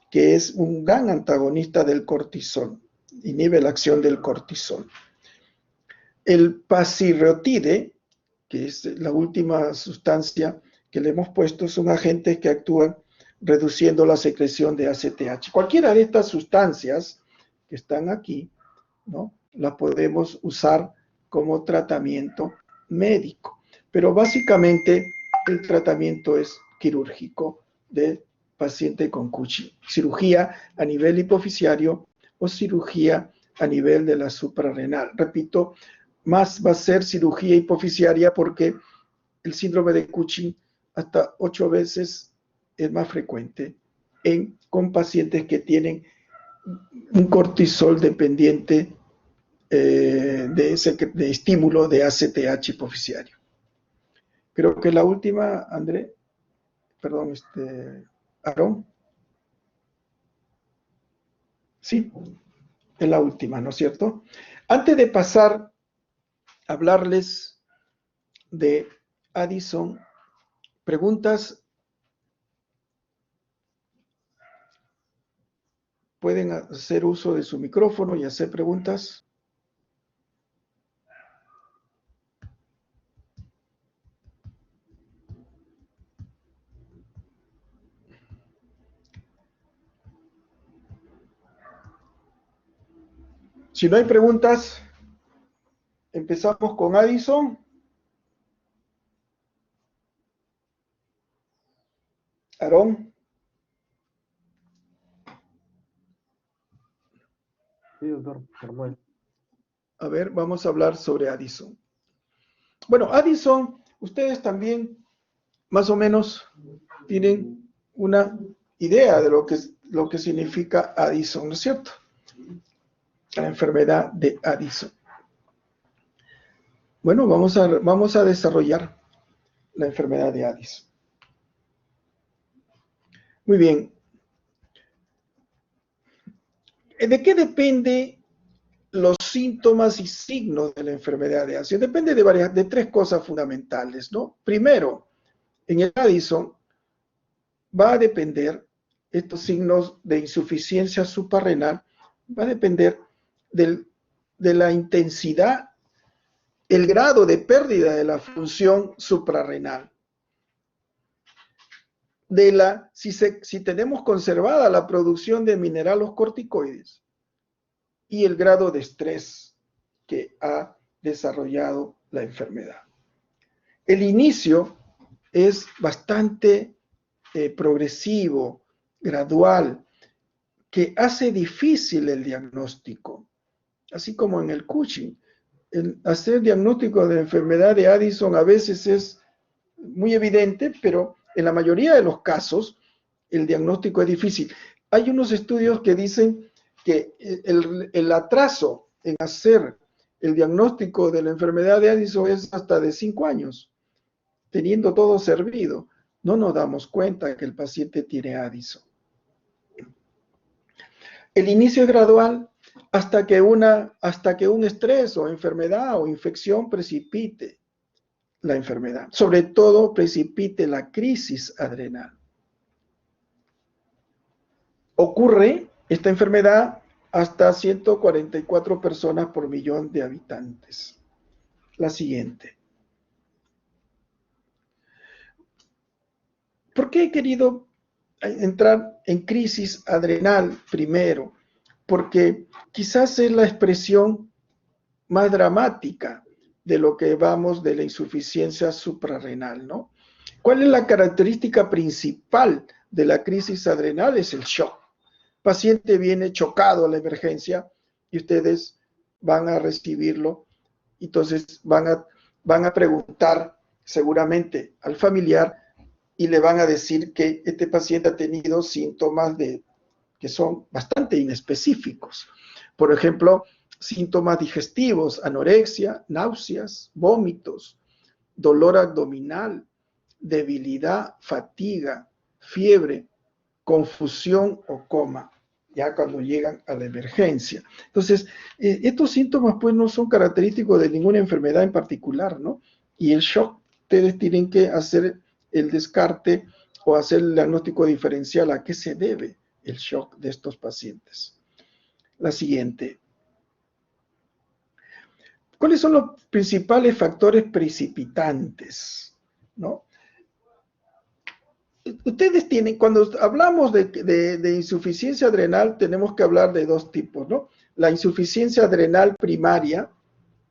que es un gran antagonista del cortisol, inhibe la acción del cortisol. El pasirreotide, que es la última sustancia que le hemos puesto, son agentes que actúan reduciendo la secreción de ACTH. Cualquiera de estas sustancias que están aquí, ¿no?, las podemos usar como tratamiento médico, pero básicamente el tratamiento es quirúrgico de paciente con Cushing, cirugía a nivel hipofisiario o cirugía a nivel de la suprarrenal. Repito, más va a ser cirugía hipofisiaria porque el síndrome de Cushing hasta 8 veces es más frecuente con pacientes que tienen un cortisol dependiente de estímulo de ACTH hipofisiario. Creo que la última, André, perdón, Aarón. Sí, es la última, ¿no es cierto? Antes de pasar a hablarles de Addison, preguntas. Pueden hacer uso de su micrófono y hacer preguntas. Si no hay preguntas, empezamos con Addison. Aarón. Sí, doctor, normal. A ver, vamos a hablar sobre Addison. Bueno, Addison, ustedes también más o menos tienen una idea de lo que significa Addison, ¿no es cierto? La enfermedad de Addison. Bueno, vamos a desarrollar la enfermedad de Addison. Muy bien. ¿De qué depende los síntomas y signos de la enfermedad de Addison? Depende de tres cosas fundamentales, ¿no? Primero, en el Addison va a depender, estos signos de insuficiencia suprarrenal, va a depender de la intensidad, el grado de pérdida de la función suprarrenal. Si tenemos conservada la producción de minerales corticoides y el grado de estrés que ha desarrollado la enfermedad. El inicio es bastante progresivo, gradual, que hace difícil el diagnóstico, así como en el Cushing. El hacer diagnóstico de la enfermedad de Addison a veces es muy evidente, pero en la mayoría de los casos el diagnóstico es difícil. Hay unos estudios que dicen que el atraso en hacer el diagnóstico de la enfermedad de Addison es hasta de 5 años. Teniendo todo servido, no nos damos cuenta que el paciente tiene Addison. El inicio es gradual hasta que un estrés o enfermedad o infección precipite la enfermedad. Sobre todo precipite la crisis adrenal. Ocurre esta enfermedad hasta 144 personas por millón de habitantes. La siguiente. ¿Por qué he querido entrar en crisis adrenal primero? Porque quizás es la expresión más dramática de lo que vamos de la insuficiencia suprarrenal, ¿no? ¿Cuál es la característica principal de la crisis adrenal? Es el shock. El paciente viene chocado a la emergencia y ustedes van a recibirlo. Entonces van a preguntar seguramente al familiar y le van a decir que este paciente ha tenido síntomas que son bastante inespecíficos. Por ejemplo, síntomas digestivos, anorexia, náuseas, vómitos, dolor abdominal, debilidad, fatiga, fiebre, confusión o coma, ya cuando llegan a la emergencia. Entonces, estos síntomas pues no son característicos de ninguna enfermedad en particular, ¿no? Y el shock, ustedes tienen que hacer el descarte o hacer el diagnóstico diferencial a qué se debe el shock de estos pacientes. La siguiente. ¿Cuáles son los principales factores precipitantes? ¿No? Ustedes tienen, cuando hablamos de insuficiencia adrenal, tenemos que hablar de dos tipos, ¿no? La insuficiencia adrenal primaria,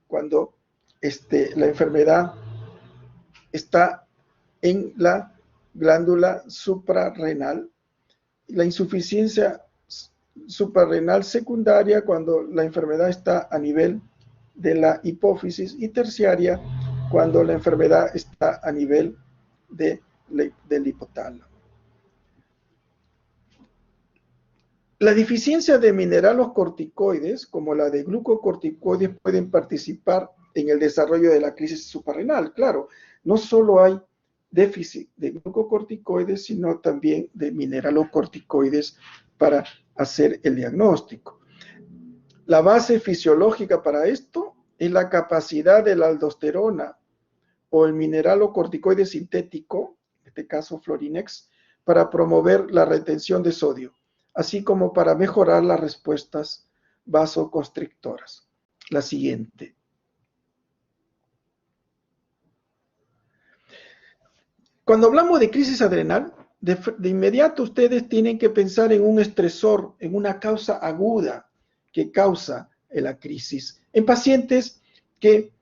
cuando la enfermedad está en la glándula suprarrenal. La insuficiencia suprarrenal secundaria, cuando la enfermedad está a nivel de la hipófisis, y terciaria, cuando la enfermedad está a nivel del hipotálamo. La deficiencia de mineralocorticoides, como la de glucocorticoides, pueden participar en el desarrollo de la crisis suprarrenal. Claro, no solo hay déficit de glucocorticoides, sino también de mineralocorticoides para hacer el diagnóstico. La base fisiológica para esto es la capacidad de la aldosterona o el mineralocorticoide sintético, en este caso Florinex, para promover la retención de sodio, así como para mejorar las respuestas vasoconstrictoras. La siguiente. Cuando hablamos de crisis adrenal, de inmediato ustedes tienen que pensar en un estresor, en una causa aguda que causa la crisis. En pacientes que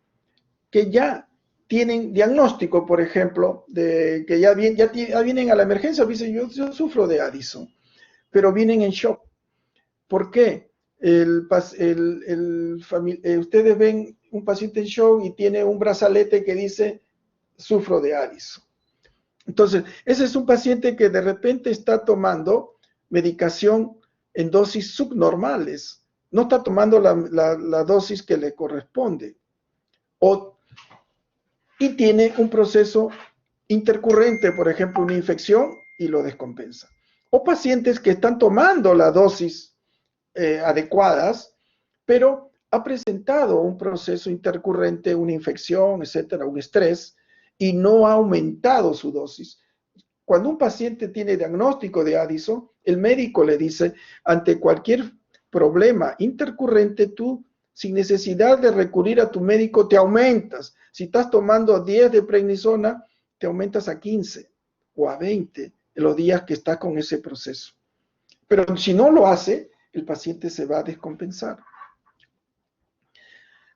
ya tienen diagnóstico, por ejemplo, de que ya vienen a la emergencia, dicen, yo sufro de Addison, pero vienen en shock. ¿Por qué? Ustedes ven un paciente en shock y tiene un brazalete que dice, sufro de Addison. Entonces, ese es un paciente que de repente está tomando medicación en dosis subnormales, no está tomando la dosis que le corresponde, y tiene un proceso intercurrente, por ejemplo, una infección, y lo descompensa. O pacientes que están tomando la dosis adecuadas, pero ha presentado un proceso intercurrente, una infección, etcétera, un estrés, y no ha aumentado su dosis. Cuando un paciente tiene diagnóstico de Addison, el médico le dice, ante cualquier problema intercurrente, tú, sin necesidad de recurrir a tu médico, te aumentas. Si estás tomando 10 de prednisona, te aumentas a 15 o a 20 en los días que estás con ese proceso. Pero si no lo hace, el paciente se va a descompensar.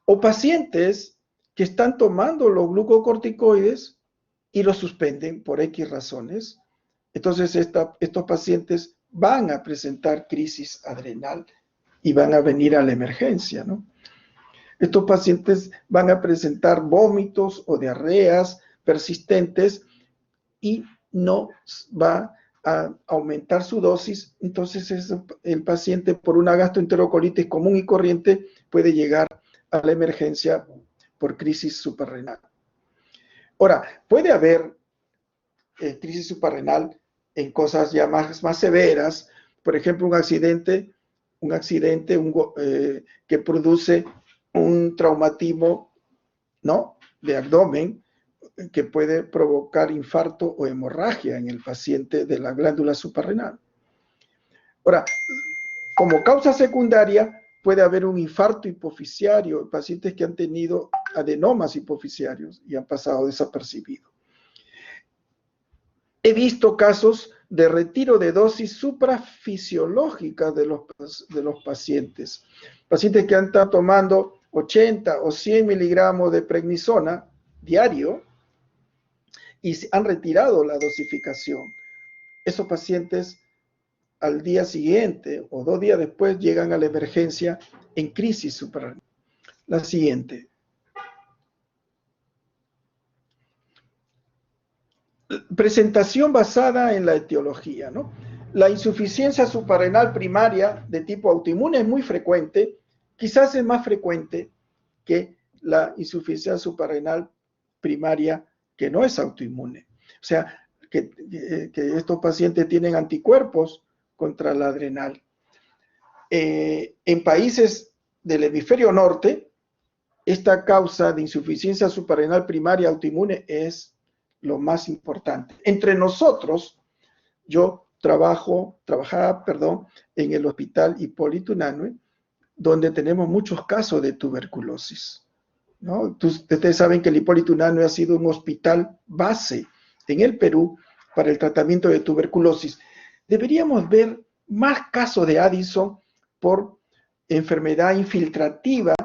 O pacientes que están tomando los glucocorticoides y los suspenden por X razones. Entonces estos pacientes van a presentar crisis adrenal y van a venir a la emergencia, ¿no? Estos pacientes van a presentar vómitos o diarreas persistentes y no va a aumentar su dosis. Entonces el paciente, por una gastroenterocolitis común y corriente, puede llegar a la emergencia por crisis suprarrenal. Ahora, puede haber crisis suprarrenal en cosas ya más severas, por ejemplo, un accidente que produce un traumatismo, ¿no?, de abdomen, que puede provocar infarto o hemorragia en el paciente de la glándula suprarrenal. Ahora, como causa secundaria, puede haber un infarto hipofisiario, pacientes que han tenido adenomas hipofisiarios y han pasado desapercibidos. He visto casos de retiro de dosis suprafisiológicas de los pacientes. Pacientes que han estado tomando 80 o 100 miligramos de prednisona diario y han retirado la dosificación. Esos pacientes al día siguiente o 2 días después llegan a la emergencia en crisis suprarrenal. La siguiente. Presentación basada en la etiología, ¿no? La insuficiencia suprarrenal primaria de tipo autoinmune es muy frecuente, quizás es más frecuente que la insuficiencia suprarrenal primaria que no es autoinmune. O sea, que estos pacientes tienen anticuerpos contra la adrenal. En países del hemisferio norte, esta causa de insuficiencia suprarrenal primaria autoinmune es lo más importante. Entre nosotros, yo trabajaba en el hospital Hipólito Unanue, donde tenemos muchos casos de tuberculosis, ¿no? Ustedes saben que el Hipólito Unanue ha sido un hospital base en el Perú para el tratamiento de tuberculosis. Deberíamos ver más casos de Addison por enfermedad infiltrativa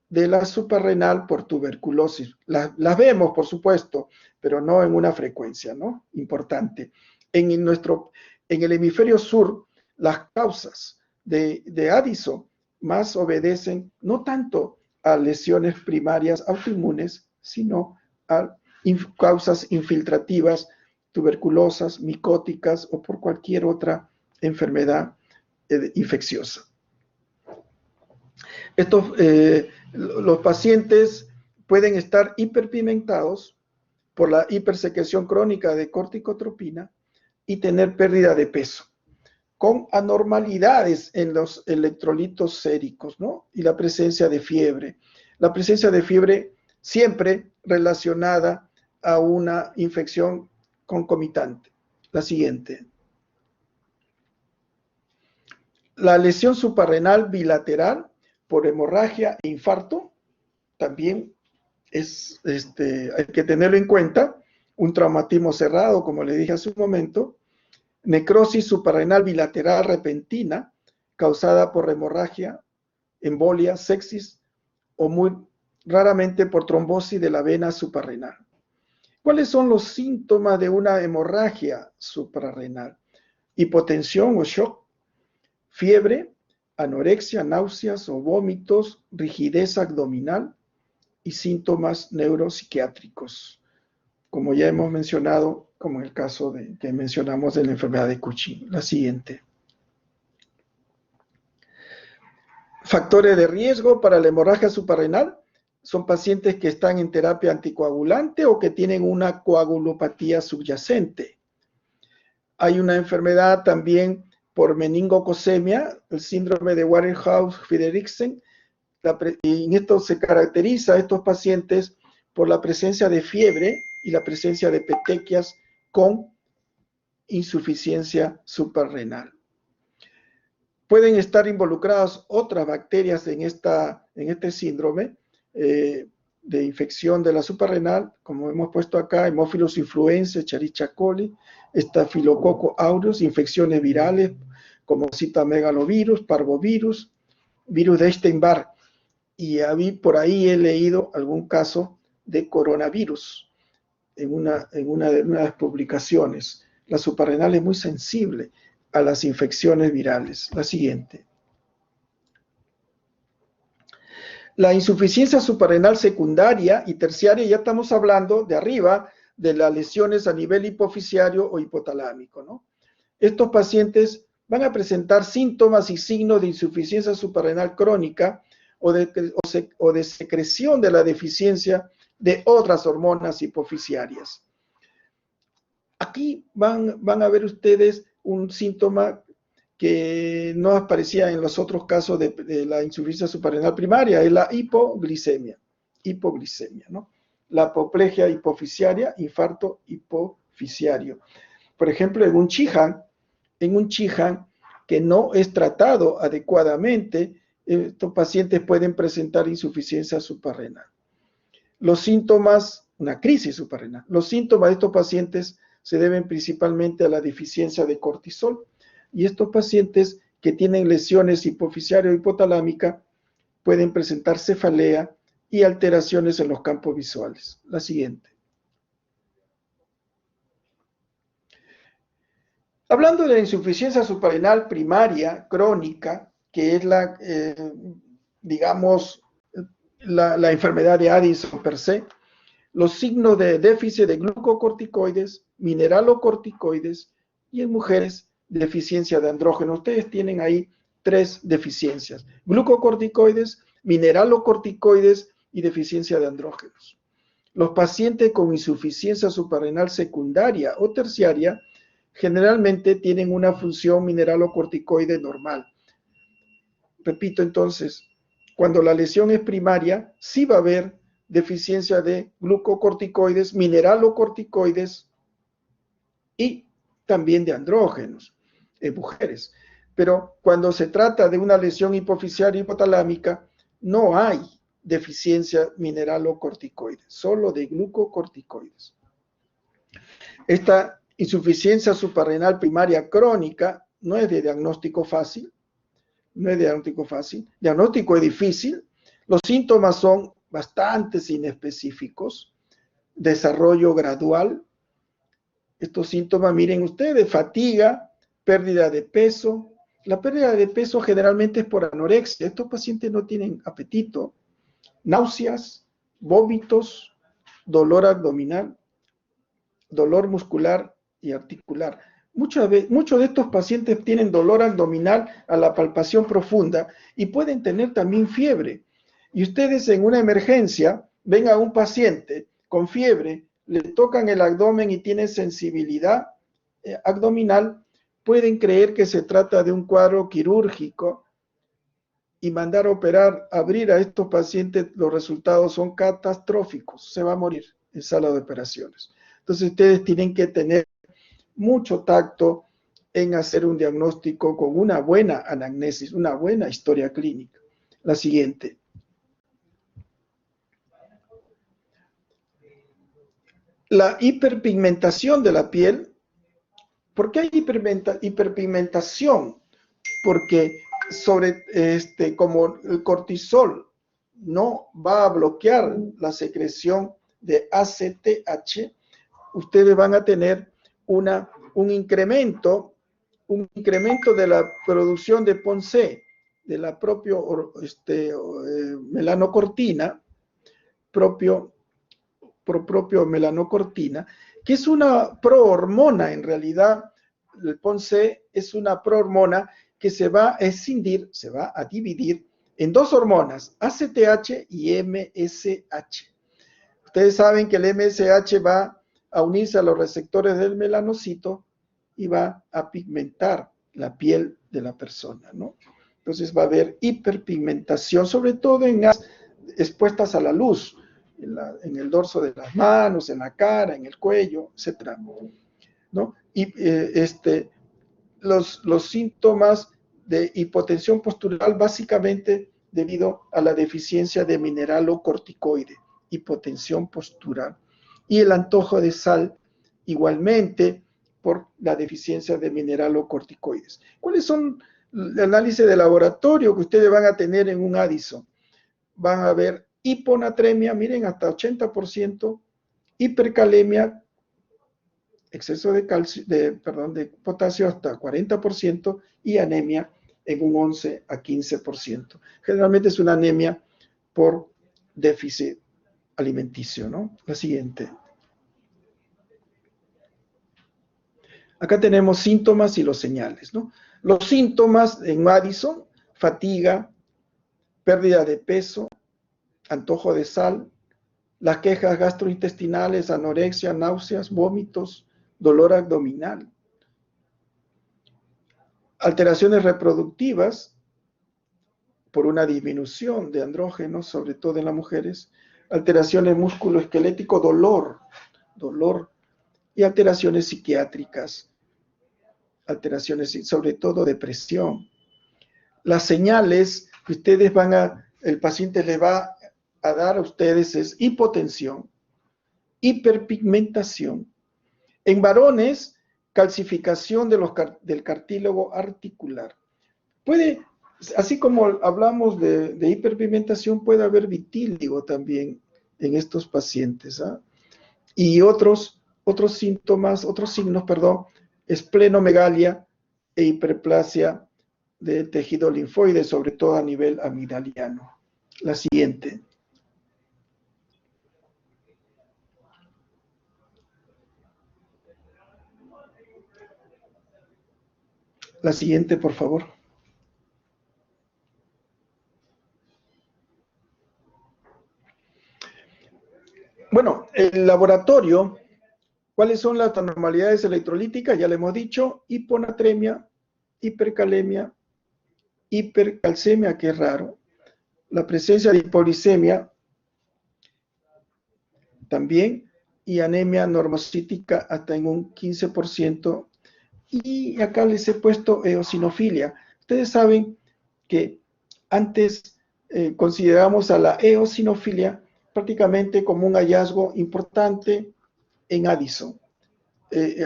de la suprarrenal por tuberculosis. Las vemos, por supuesto, pero no en una frecuencia, ¿no? Importante. En el hemisferio sur, las causas de Addison más obedecen no tanto a lesiones primarias autoinmunes, sino a causas infiltrativas, tuberculosas, micóticas o por cualquier otra enfermedad infecciosa. Los pacientes pueden estar hiperpigmentados por la hipersecreción crónica de corticotropina y tener pérdida de peso, con anormalidades en los electrolitos séricos, ¿no? Y la presencia de fiebre. La presencia de fiebre siempre relacionada a una infección concomitante. La siguiente. La lesión suprarrenal bilateral por hemorragia e infarto también hay que tenerlo en cuenta. Un traumatismo cerrado, como le dije hace un momento. Necrosis suprarrenal bilateral repentina causada por hemorragia, embolia, sepsis o muy raramente por trombosis de la vena suprarrenal. ¿Cuáles son los síntomas de una hemorragia suprarrenal? Hipotensión o shock, fiebre, anorexia, náuseas o vómitos, rigidez abdominal y síntomas neuropsiquiátricos, como ya hemos mencionado, como en el caso que mencionamos de la enfermedad de Cushing. La siguiente. Factores de riesgo para la hemorragia suprarrenal son pacientes que están en terapia anticoagulante o que tienen una coagulopatía subyacente. Hay una enfermedad también por meningococcemia, el síndrome de Waterhouse-Friderichsen, y en esto se caracteriza a estos pacientes por la presencia de fiebre y la presencia de petequias con insuficiencia suprarrenal. Pueden estar involucradas otras bacterias en este síndrome de infección de la suprarrenal, como hemos puesto acá, Haemophilus influenzae, Escherichia coli, Staphylococcus aureus, infecciones virales como citomegalovirus, parvovirus, virus de Epstein-Barr, y por ahí he leído algún caso de coronavirus en una de las publicaciones. La suprarrenal es muy sensible a las infecciones virales. La siguiente. La insuficiencia suprarrenal secundaria y terciaria, ya estamos hablando de arriba de las lesiones a nivel hipofisiario o hipotalámico, ¿no? Estos pacientes van a presentar síntomas y signos de insuficiencia suprarrenal crónica o de secreción de la deficiencia de otras hormonas hipofisiarias. Aquí van a ver ustedes un síntoma que no aparecía en los otros casos de la insuficiencia suprarrenal primaria, es la hipoglicemia, ¿no? La apoplejia hipofisiaria, infarto hipofisiario. Por ejemplo, en un Chihan que no es tratado adecuadamente, estos pacientes pueden presentar insuficiencia suprarrenal. Los síntomas, una crisis suprarrenal. Los síntomas de estos pacientes se deben principalmente a la deficiencia de cortisol, y estos pacientes que tienen lesiones hipofisiaria o hipotalámica pueden presentar cefalea y alteraciones en los campos visuales. La siguiente. Hablando de la insuficiencia suprarrenal primaria crónica, que es digamos, la enfermedad de Addison per se, los signos de déficit de glucocorticoides, mineralocorticoides y en mujeres deficiencia de andrógeno. Ustedes tienen ahí 3 deficiencias: glucocorticoides, mineralocorticoides y deficiencia de andrógenos. Los pacientes con insuficiencia suprarrenal secundaria o terciaria generalmente tienen una función mineralocorticoide normal. Repito entonces, cuando la lesión es primaria, sí va a haber deficiencia de glucocorticoides, mineralocorticoides y también de andrógenos en mujeres. Pero cuando se trata de una lesión hipoficial hipotalámica, no hay deficiencia mineralocorticoides, solo de glucocorticoides. Esta insuficiencia suprarrenal primaria crónica no es de diagnóstico fácil, diagnóstico es difícil, los síntomas son bastante inespecíficos, desarrollo gradual. Estos síntomas, miren ustedes, fatiga, pérdida de peso. La pérdida de peso generalmente es por anorexia. Estos pacientes no tienen apetito, náuseas, vómitos, dolor abdominal, dolor muscular y articular. Muchos de estos pacientes tienen dolor abdominal a la palpación profunda y pueden tener también fiebre. Y ustedes en una emergencia ven a un paciente con fiebre, le tocan el abdomen y tiene sensibilidad abdominal, pueden creer que se trata de un cuadro quirúrgico y mandar a operar, abrir a estos pacientes. Los resultados son catastróficos, se va a morir en sala de operaciones. Entonces ustedes tienen que tener mucho tacto en hacer un diagnóstico con una buena anamnesis, una buena historia clínica. La siguiente. La hiperpigmentación de la piel. ¿Por qué hay hiperpigmentación? Porque como el cortisol no va a bloquear la secreción de ACTH, ustedes van a tener un incremento de la producción de PONC, de la propia melanocortina, propio melanocortina, que es una prohormona. En realidad, el PONC es una prohormona que se va a escindir, se va a dividir en 2 hormonas, ACTH y MSH. Ustedes saben que el MSH va a unirse a los receptores del melanocito y va a pigmentar la piel de la persona, ¿no? Entonces va a haber hiperpigmentación, sobre todo en las expuestas a la luz, en el dorso de las manos, en la cara, en el cuello, etc., ¿no? Y los síntomas de hipotensión postural básicamente debido a la deficiencia de mineralocorticoide, hipotensión postural, y el antojo de sal igualmente por la deficiencia de mineralocorticoides. ¿Cuáles son el análisis de laboratorio que ustedes van a tener en un Addison? Van a ver hiponatremia, miren, hasta 80%, hipercalemia, exceso de potasio hasta 40%, y anemia en un 11 a 15%. Generalmente es una anemia por déficit alimenticio, ¿no? La siguiente. Acá tenemos síntomas y los señales, ¿no? Los síntomas en Addison: fatiga, pérdida de peso, antojo de sal, las quejas gastrointestinales, anorexia, náuseas, vómitos, dolor abdominal, alteraciones reproductivas por una disminución de andrógenos, sobre todo en las mujeres, alteraciones musculoesquelético, dolor, y alteraciones psiquiátricas, alteraciones, sobre todo depresión. Las señales que ustedes el paciente le va a dar a ustedes es hipotensión, hiperpigmentación. En varones, calcificación del cartílago articular. Así como hablamos de hiperpigmentación, puede haber vitíligo también en estos pacientes, ¿ah? Y otros signos, esplenomegalia e hiperplasia del tejido linfoide, sobre todo a nivel amigdaliano. La siguiente. La siguiente, por favor. Bueno, el laboratorio, ¿cuáles son las anormalidades electrolíticas? Ya le hemos dicho, hiponatremia, hipercalemia, hipercalcemia, que es raro, la presencia de hipoglicemia también, y anemia normocítica hasta en un 15%. Y acá les he puesto eosinofilia. Ustedes saben que antes consideramos a la eosinofilia prácticamente como un hallazgo importante en Addison.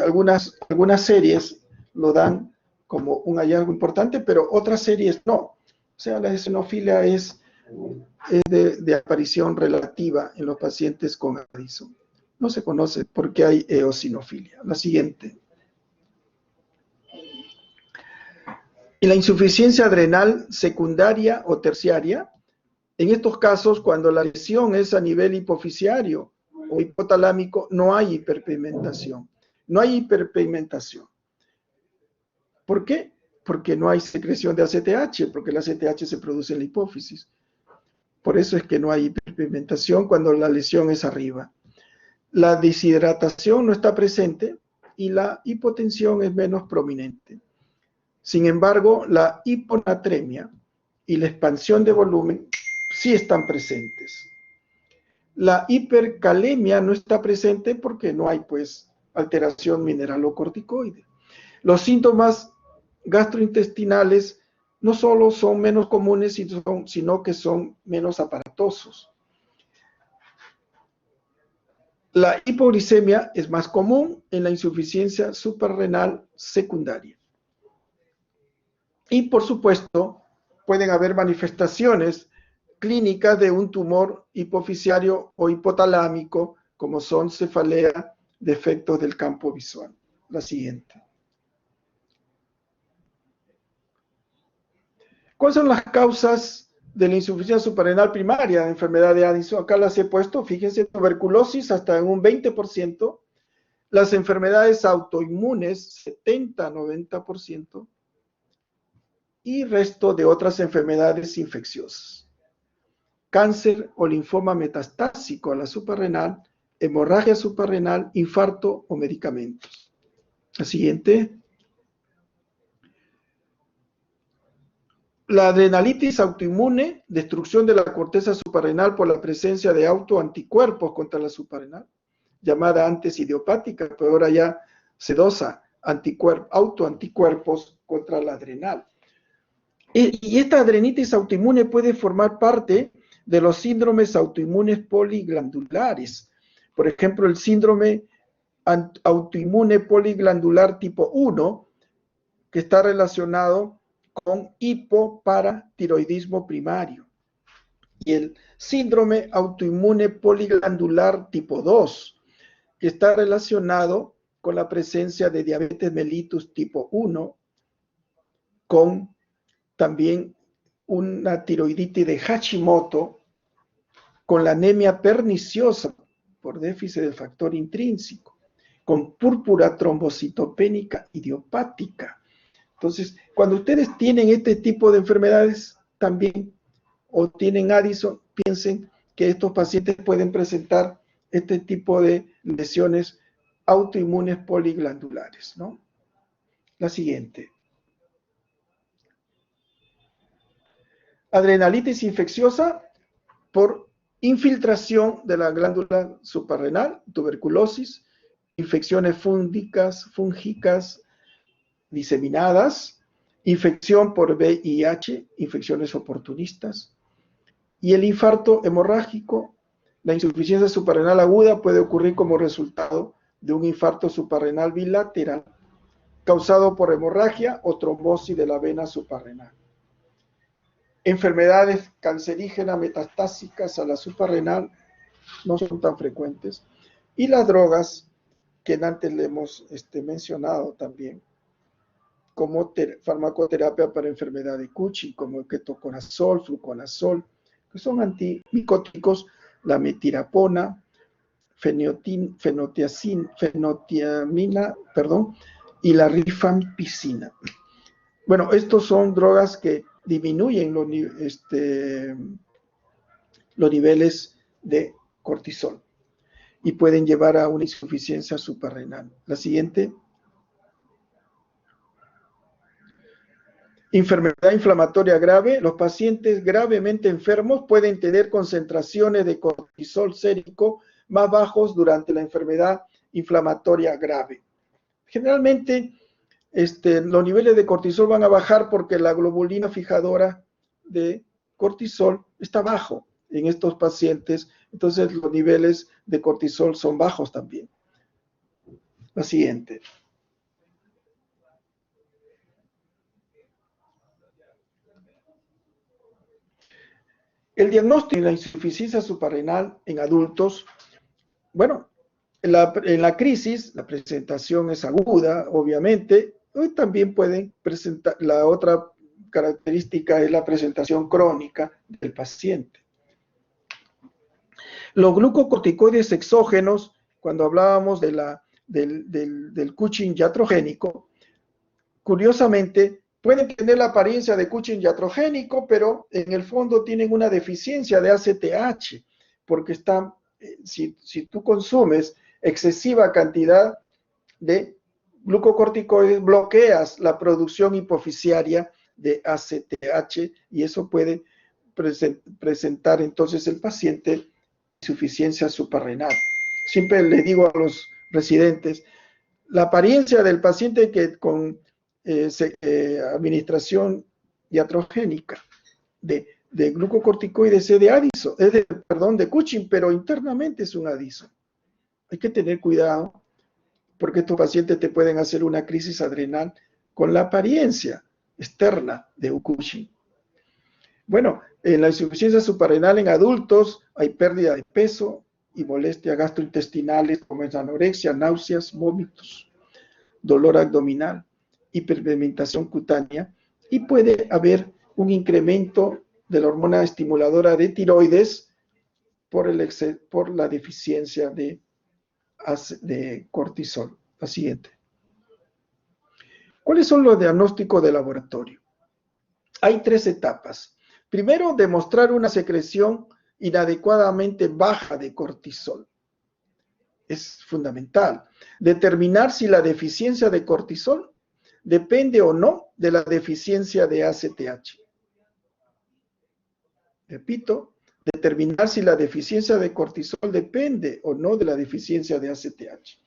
Algunas series lo dan como un hallazgo importante, pero otras series no. O sea, la eosinofilia es de aparición relativa en los pacientes con Addison. No se conoce por qué hay eosinofilia. La siguiente. Y la insuficiencia adrenal secundaria o terciaria, en estos casos, cuando la lesión es a nivel hipofisiario o hipotalámico, no hay hiperpigmentación. No hay hiperpigmentación. ¿Por qué? Porque no hay secreción de ACTH, porque el ACTH se produce en la hipófisis. Por eso es que no hay hiperpigmentación cuando la lesión es arriba. La deshidratación no está presente y la hipotensión es menos prominente. Sin embargo, la hiponatremia y la expansión de volumen sí están presentes. La hipercalemia no está presente porque no hay, pues, alteración mineralocorticoide. Los síntomas gastrointestinales no solo son menos comunes, sino que son menos aparatosos. La hipoglicemia es más común en la insuficiencia suprarrenal secundaria. Y por supuesto, pueden haber manifestaciones clínicas de un tumor hipofisiario o hipotalámico, como son cefalea, defectos del campo visual. La siguiente. ¿Cuáles son las causas de la insuficiencia suprarrenal primaria de enfermedad de Addison? Acá las he puesto, fíjense, tuberculosis hasta en un 20%, las enfermedades autoinmunes 70-90%, y resto de otras enfermedades infecciosas. Cáncer o linfoma metastásico a la suprarrenal, hemorragia suprarrenal, infarto o medicamentos. La siguiente. La adrenalitis autoinmune, destrucción de la corteza suprarrenal por la presencia de autoanticuerpos contra la suprarrenal, llamada antes idiopática, pero ahora ya sedosa, autoanticuerpos contra la adrenal. Y esta adrenitis autoinmune puede formar parte de los síndromes autoinmunes poliglandulares. Por ejemplo, el síndrome autoinmune poliglandular tipo 1, que está relacionado con hipoparatiroidismo primario. Y el síndrome autoinmune poliglandular tipo 2, que está relacionado con la presencia de diabetes mellitus tipo 1, con también una tiroiditis de Hashimoto, con la anemia perniciosa por déficit del factor intrínseco, con púrpura trombocitopénica idiopática. Entonces, cuando ustedes tienen este tipo de enfermedades también, o tienen Addison, piensen que estos pacientes pueden presentar este tipo de lesiones autoinmunes poliglandulares, ¿no? La siguiente. Adrenalitis infecciosa por infiltración de la glándula suprarrenal, tuberculosis, infecciones fúngicas diseminadas, infección por VIH, infecciones oportunistas, y el infarto hemorrágico. La insuficiencia suprarrenal aguda puede ocurrir como resultado de un infarto suprarrenal bilateral causado por hemorragia o trombosis de la vena suprarrenal. Enfermedades cancerígenas metastásicas a la suprarrenal no son tan frecuentes. Y las drogas que antes le hemos mencionado también, como farmacoterapia para enfermedad de Cushing, como el ketoconazol, fluconazol, que son antimicóticos, la metirapona, fenotiamina, y la rifampicina. Bueno, estos son drogas que disminuyen los niveles de cortisol y pueden llevar a una insuficiencia suprarrenal. La siguiente. Enfermedad inflamatoria grave. Los pacientes gravemente enfermos pueden tener concentraciones de cortisol sérico más bajos durante la enfermedad inflamatoria grave. Generalmente, los niveles de cortisol van a bajar porque la globulina fijadora de cortisol está bajo en estos pacientes, entonces los niveles de cortisol son bajos también. La siguiente. El diagnóstico de la insuficiencia suprarrenal en adultos, bueno, en la crisis, la presentación es aguda, obviamente, y también pueden presentar, la otra característica es la presentación crónica del paciente. Los glucocorticoides exógenos, cuando hablábamos del Cushing iatrogénico, curiosamente, pueden tener la apariencia de Cushing iatrogénico, pero en el fondo tienen una deficiencia de ACTH, porque están, si tú consumes excesiva cantidad de glucocorticoides, bloqueas la producción hipoficiaria de ACTH y eso puede presentar entonces el paciente insuficiencia suprarrenal. Siempre le digo a los residentes, la apariencia del paciente que con administración iatrogénica de glucocorticoides es de Cushing, pero internamente es un Addison. Hay que tener cuidado porque estos pacientes te pueden hacer una crisis adrenal con la apariencia externa de un Cushing. Bueno, en la insuficiencia suprarrenal en adultos hay pérdida de peso y molestias gastrointestinales como es anorexia, náuseas, vómitos, dolor abdominal, hiperpigmentación cutánea y puede haber un incremento de la hormona estimuladora de tiroides por la deficiencia de cortisol. La siguiente. ¿Cuáles son los diagnósticos de laboratorio? Hay 3 etapas. Primero, demostrar una secreción inadecuadamente baja de cortisol. Es fundamental. Determinar si la deficiencia de cortisol depende o no de la deficiencia de ACTH. Repito, determinar si la deficiencia de cortisol depende o no de la deficiencia de ACTH.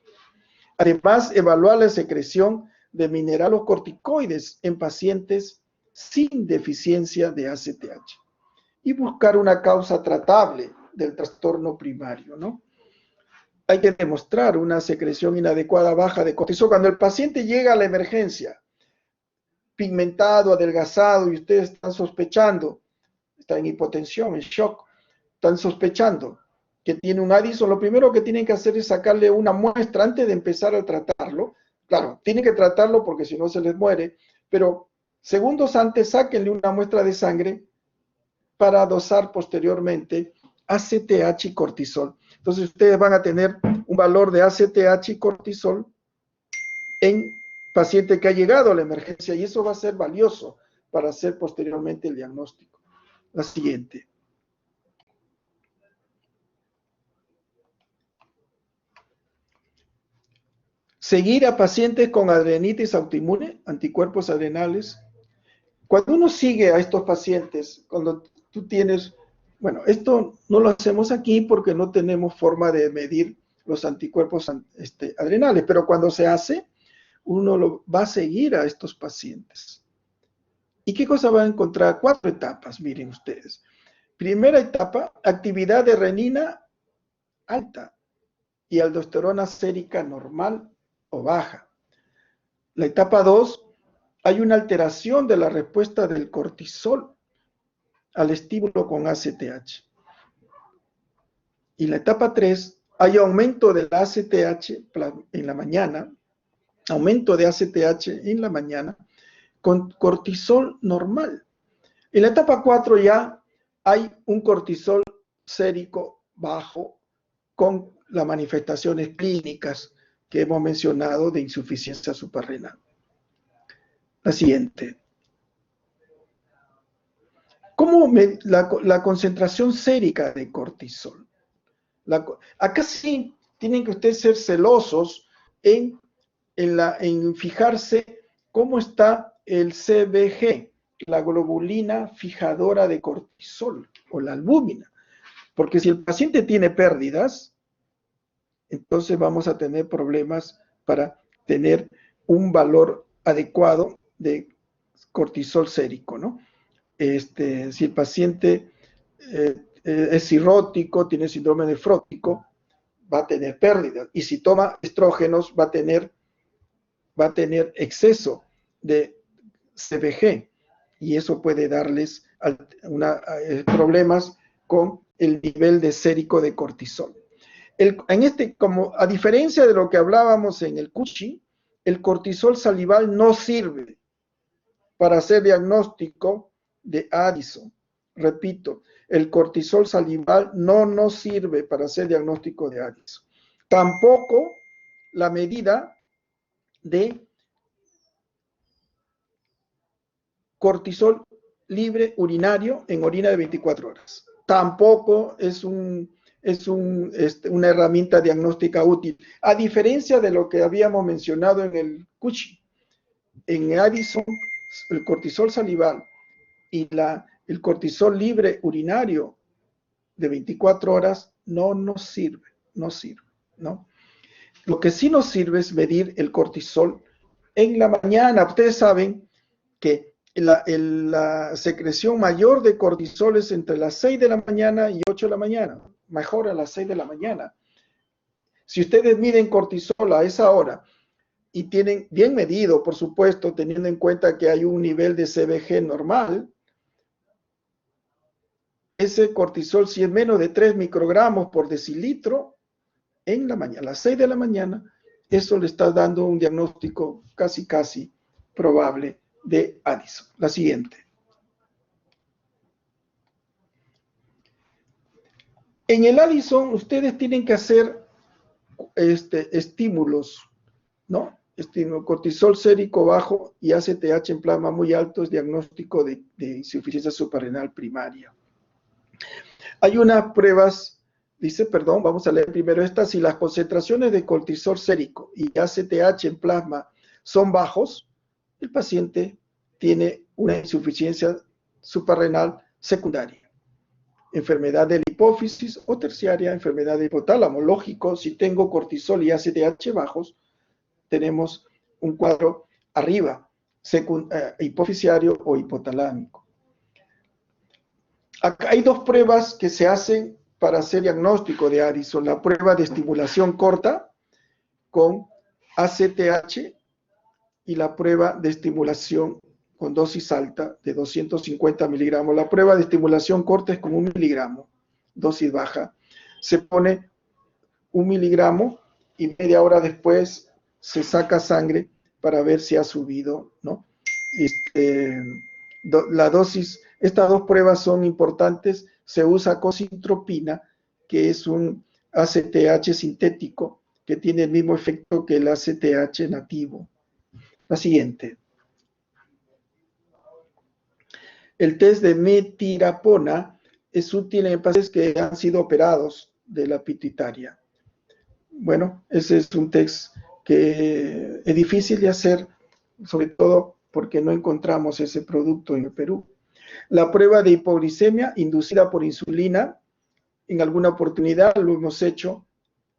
Además, evaluar la secreción de mineralocorticoides en pacientes sin deficiencia de ACTH y buscar una causa tratable del trastorno primario, ¿no? Hay que demostrar una secreción inadecuada baja de cortisol. Cuando el paciente llega a la emergencia, pigmentado, adelgazado, y ustedes están sospechando, está en hipotensión, en shock, están sospechando que tiene un Addison, lo primero que tienen que hacer es sacarle una muestra antes de empezar a tratarlo. Claro, tienen que tratarlo porque si no se les muere, pero segundos antes sáquenle una muestra de sangre para dosar posteriormente ACTH y cortisol. Entonces ustedes van a tener un valor de ACTH y cortisol en paciente que ha llegado a la emergencia y eso va a ser valioso para hacer posteriormente el diagnóstico. La siguiente. Seguir a pacientes con adrenitis autoinmune, anticuerpos adrenales. Cuando uno sigue a estos pacientes, cuando tú tienes, bueno, esto no lo hacemos aquí porque no tenemos forma de medir los anticuerpos adrenales, pero cuando se hace, uno va a seguir a estos pacientes. ¿Y qué cosa va a encontrar? 4 etapas, miren ustedes. Primera etapa, actividad de renina alta y aldosterona sérica normal o baja. La etapa 2, hay una alteración de la respuesta del cortisol al estímulo con ACTH. Y la etapa 3, hay aumento del ACTH en la mañana, aumento de ACTH en la mañana, con cortisol normal. En la etapa 4 ya hay un cortisol sérico bajo con las manifestaciones clínicas que hemos mencionado de insuficiencia suprarrenal. La siguiente. ¿Cómo la concentración sérica de cortisol? Acá sí tienen que ustedes ser celosos en fijarse cómo está el CBG, la globulina fijadora de cortisol o la albúmina. Porque si el paciente tiene pérdidas, entonces vamos a tener problemas para tener un valor adecuado de cortisol sérico, ¿no? Si el paciente es cirrótico, tiene síndrome nefrótico, va a tener pérdidas. Y si toma estrógenos, va a tener exceso de CBG. Y eso puede darles problemas con el nivel de sérico de cortisol. Como a diferencia de lo que hablábamos en el Cushing, el cortisol salival no sirve para hacer diagnóstico de Addison. Repito, el cortisol salival no nos sirve para hacer diagnóstico de Addison. Tampoco la medida de cortisol libre urinario en orina de 24 horas. Tampoco es una herramienta diagnóstica útil, a diferencia de lo que habíamos mencionado en el Cushing. En Addison, el cortisol salival y el cortisol libre urinario de 24 horas no nos sirve, ¿no? Lo que sí nos sirve es medir el cortisol en la mañana. Ustedes saben que la secreción mayor de cortisol es entre las 6 de la mañana y 8 de la mañana, mejor a las 6 de la mañana. Si ustedes miden cortisol a esa hora y tienen bien medido, por supuesto, teniendo en cuenta que hay un nivel de CBG normal, ese cortisol, si es menos de 3 microgramos por decilitro, en la mañana, a las 6 de la mañana, eso le está dando un diagnóstico casi probable de Addison. La siguiente. En el Addison, ustedes tienen que hacer estímulos, ¿no? Cortisol sérico bajo y ACTH en plasma muy alto es diagnóstico de insuficiencia suprarrenal primaria. Hay unas pruebas, vamos a leer primero esta: si las concentraciones de cortisol sérico y ACTH en plasma son bajos, el paciente tiene una insuficiencia suprarrenal secundaria, enfermedad de la hipófisis, o terciaria, enfermedad de hipotálamo. Lógico, si tengo cortisol y ACTH bajos, tenemos un cuadro arriba, hipofisiario o hipotalámico. Acá hay dos pruebas que se hacen para hacer diagnóstico de Addison: la prueba de estimulación corta con ACTH y la prueba de estimulación con dosis alta de 250 miligramos. La prueba de estimulación corta es con 1 miligramo, dosis baja. Se pone 1 miligramo y media hora después se saca sangre para ver si ha subido, ¿no? La dosis, estas dos pruebas son importantes. Se usa cosintropina, que es un ACTH sintético que tiene el mismo efecto que el ACTH nativo. La siguiente. El test de metirapona es útil en pacientes que han sido operados de la pituitaria. Bueno, ese es un test que es difícil de hacer, sobre todo porque no encontramos ese producto en el Perú. La prueba de hipoglicemia inducida por insulina, en alguna oportunidad lo hemos hecho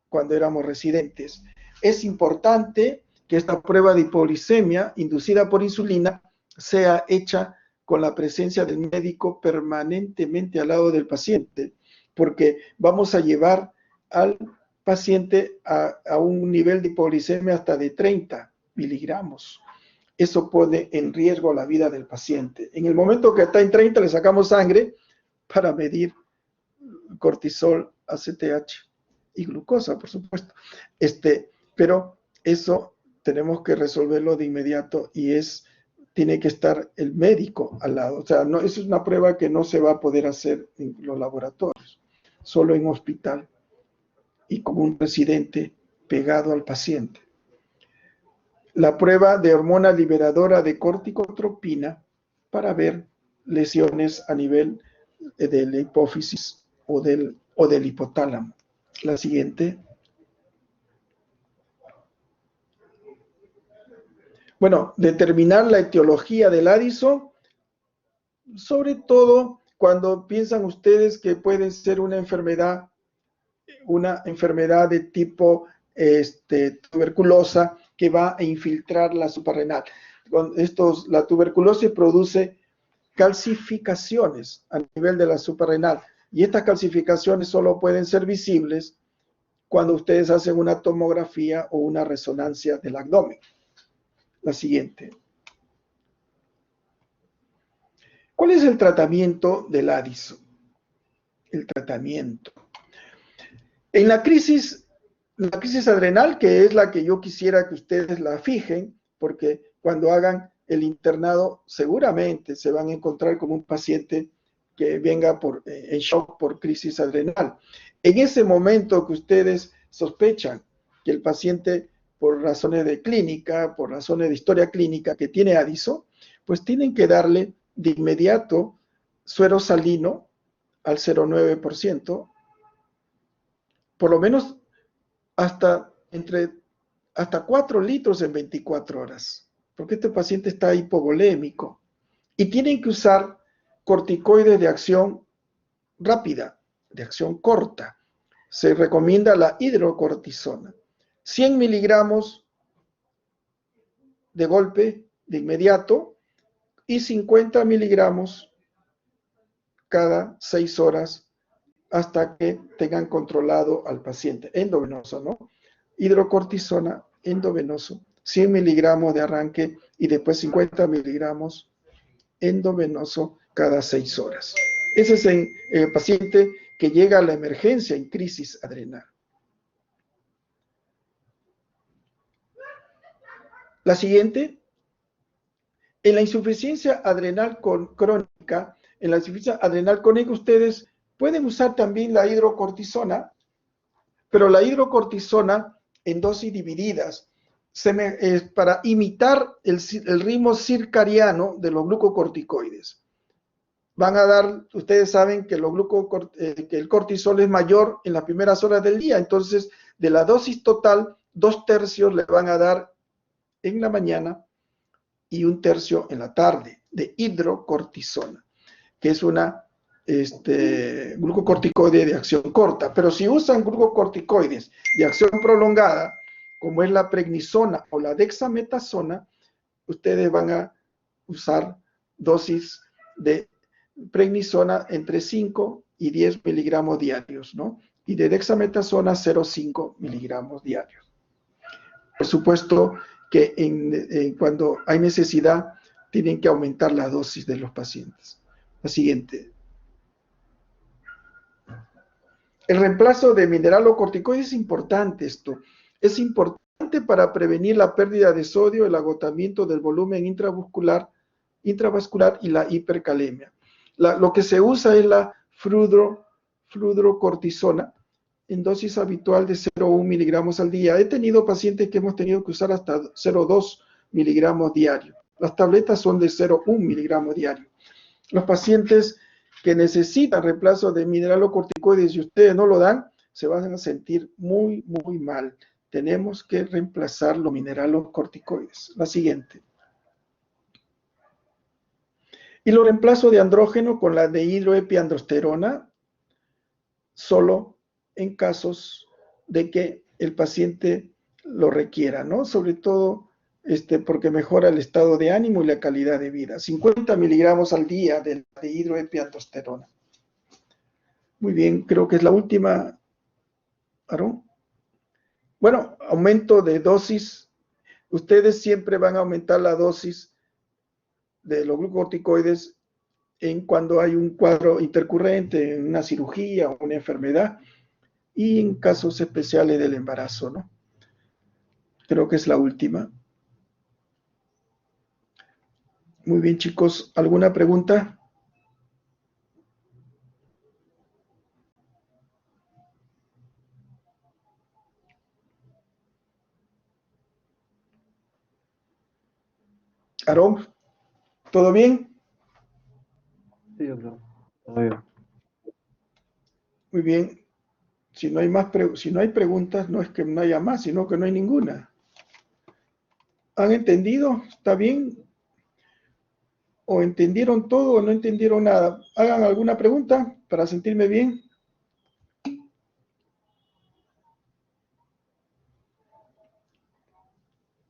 cuando éramos residentes. Es importante que esta prueba de hipoglicemia inducida por insulina sea hecha con la presencia del médico permanentemente al lado del paciente, porque vamos a llevar al paciente a un nivel de hipoglicemia hasta de 30 miligramos. Eso pone en riesgo la vida del paciente. En el momento que está en 30, le sacamos sangre para medir cortisol, ACTH. y glucosa, por supuesto. Pero eso tenemos que resolverlo de inmediato y tiene que estar el médico al lado. O sea, no, eso es una prueba que no se va a poder hacer en los laboratorios, solo en hospital y con un residente pegado al paciente. La prueba de hormona liberadora de corticotropina para ver lesiones a nivel de la hipófisis o del hipotálamo. La siguiente. Bueno, determinar la etiología del Addison, sobre todo cuando piensan ustedes que puede ser una enfermedad de tipo tuberculosa que va a infiltrar la suprarrenal. La tuberculosis produce calcificaciones a nivel de la suprarrenal y estas calcificaciones solo pueden ser visibles cuando ustedes hacen una tomografía o una resonancia del abdomen. La siguiente. ¿Cuál es el tratamiento del Addison? El tratamiento. En la crisis adrenal, que es la que yo quisiera que ustedes la fijen, porque cuando hagan el internado seguramente se van a encontrar con un paciente que venga en shock por crisis adrenal. En ese momento que ustedes sospechan que el paciente, por razones de clínica, por razones de historia clínica, que tiene Addison, pues tienen que darle de inmediato suero salino al 0,9%, por lo menos hasta 4 litros en 24 horas, porque este paciente está hipovolémico. Y tienen que usar corticoides de acción rápida, de acción corta. Se recomienda la hidrocortisona. 100 miligramos de golpe, de inmediato, y 50 miligramos cada 6 horas hasta que tengan controlado al paciente. Endovenoso, ¿no? Hidrocortisona endovenoso, 100 miligramos de arranque y después 50 miligramos endovenoso cada 6 horas. Ese es el paciente que llega a la emergencia en crisis adrenal. La siguiente, en la insuficiencia adrenal crónica, ustedes pueden usar también la hidrocortisona, pero la hidrocortisona en dosis divididas, para imitar el ritmo circadiano de los glucocorticoides. Van a dar, ustedes saben que que el cortisol es mayor en las primeras horas del día, entonces de la dosis total, 2/3 le van a dar en la mañana y 1/3 en la tarde de hidrocortisona, que es una glucocorticoide de acción corta. Pero si usan glucocorticoides de acción prolongada, como es la prednisona o la dexametasona, ustedes van a usar dosis de prednisona entre 5 y 10 miligramos diarios, ¿no? Y de dexametasona 0,5 miligramos diarios. Por supuesto que cuando hay necesidad, tienen que aumentar la dosis de los pacientes. La siguiente. El reemplazo de mineralocorticoides es importante esto. Es importante para prevenir la pérdida de sodio, el agotamiento del volumen intravascular y la hipercalemia. Lo que se usa es la fludrocortisona en dosis habitual de 0,1 miligramos al día. He tenido pacientes que hemos tenido que usar hasta 0,2 miligramos diario. Las tabletas son de 0,1 miligramos diario. Los pacientes que necesitan reemplazo de mineralocorticoides y ustedes no lo dan, se van a sentir muy, muy mal. Tenemos que reemplazar los mineralocorticoides. La siguiente. Y lo reemplazo de andrógeno con la dehidroepiandrosterona solo en casos de que el paciente lo requiera, ¿no? Sobre todo porque mejora el estado de ánimo y la calidad de vida. 50 miligramos al día de dehidroepiandrosterona. Muy bien, creo que es la última, Aarón. Bueno, aumento de dosis. Ustedes siempre van a aumentar la dosis de los glucocorticoides cuando hay un cuadro intercurrente, una cirugía o una enfermedad. y en casos especiales del embarazo, ¿no? Creo que es la última. Muy bien, chicos. ¿Alguna pregunta? Aarón, ¿todo bien? Sí, doctor. Todo bien. Muy bien. Si no hay si no hay preguntas, no es que no haya más, sino que no hay ninguna. ¿Han entendido? ¿Está bien? ¿O entendieron todo o no entendieron nada? Hagan alguna pregunta para sentirme bien.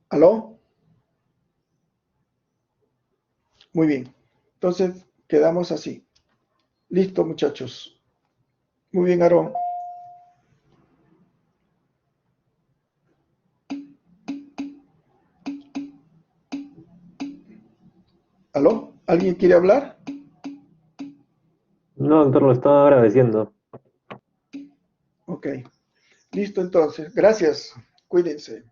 ¿Aló? Muy bien. Entonces, quedamos así. Listo, muchachos. Muy bien, Aarón. ¿Aló? ¿Alguien quiere hablar? No, doctor, lo estaba agradeciendo. Ok. Listo, entonces. Gracias. Cuídense.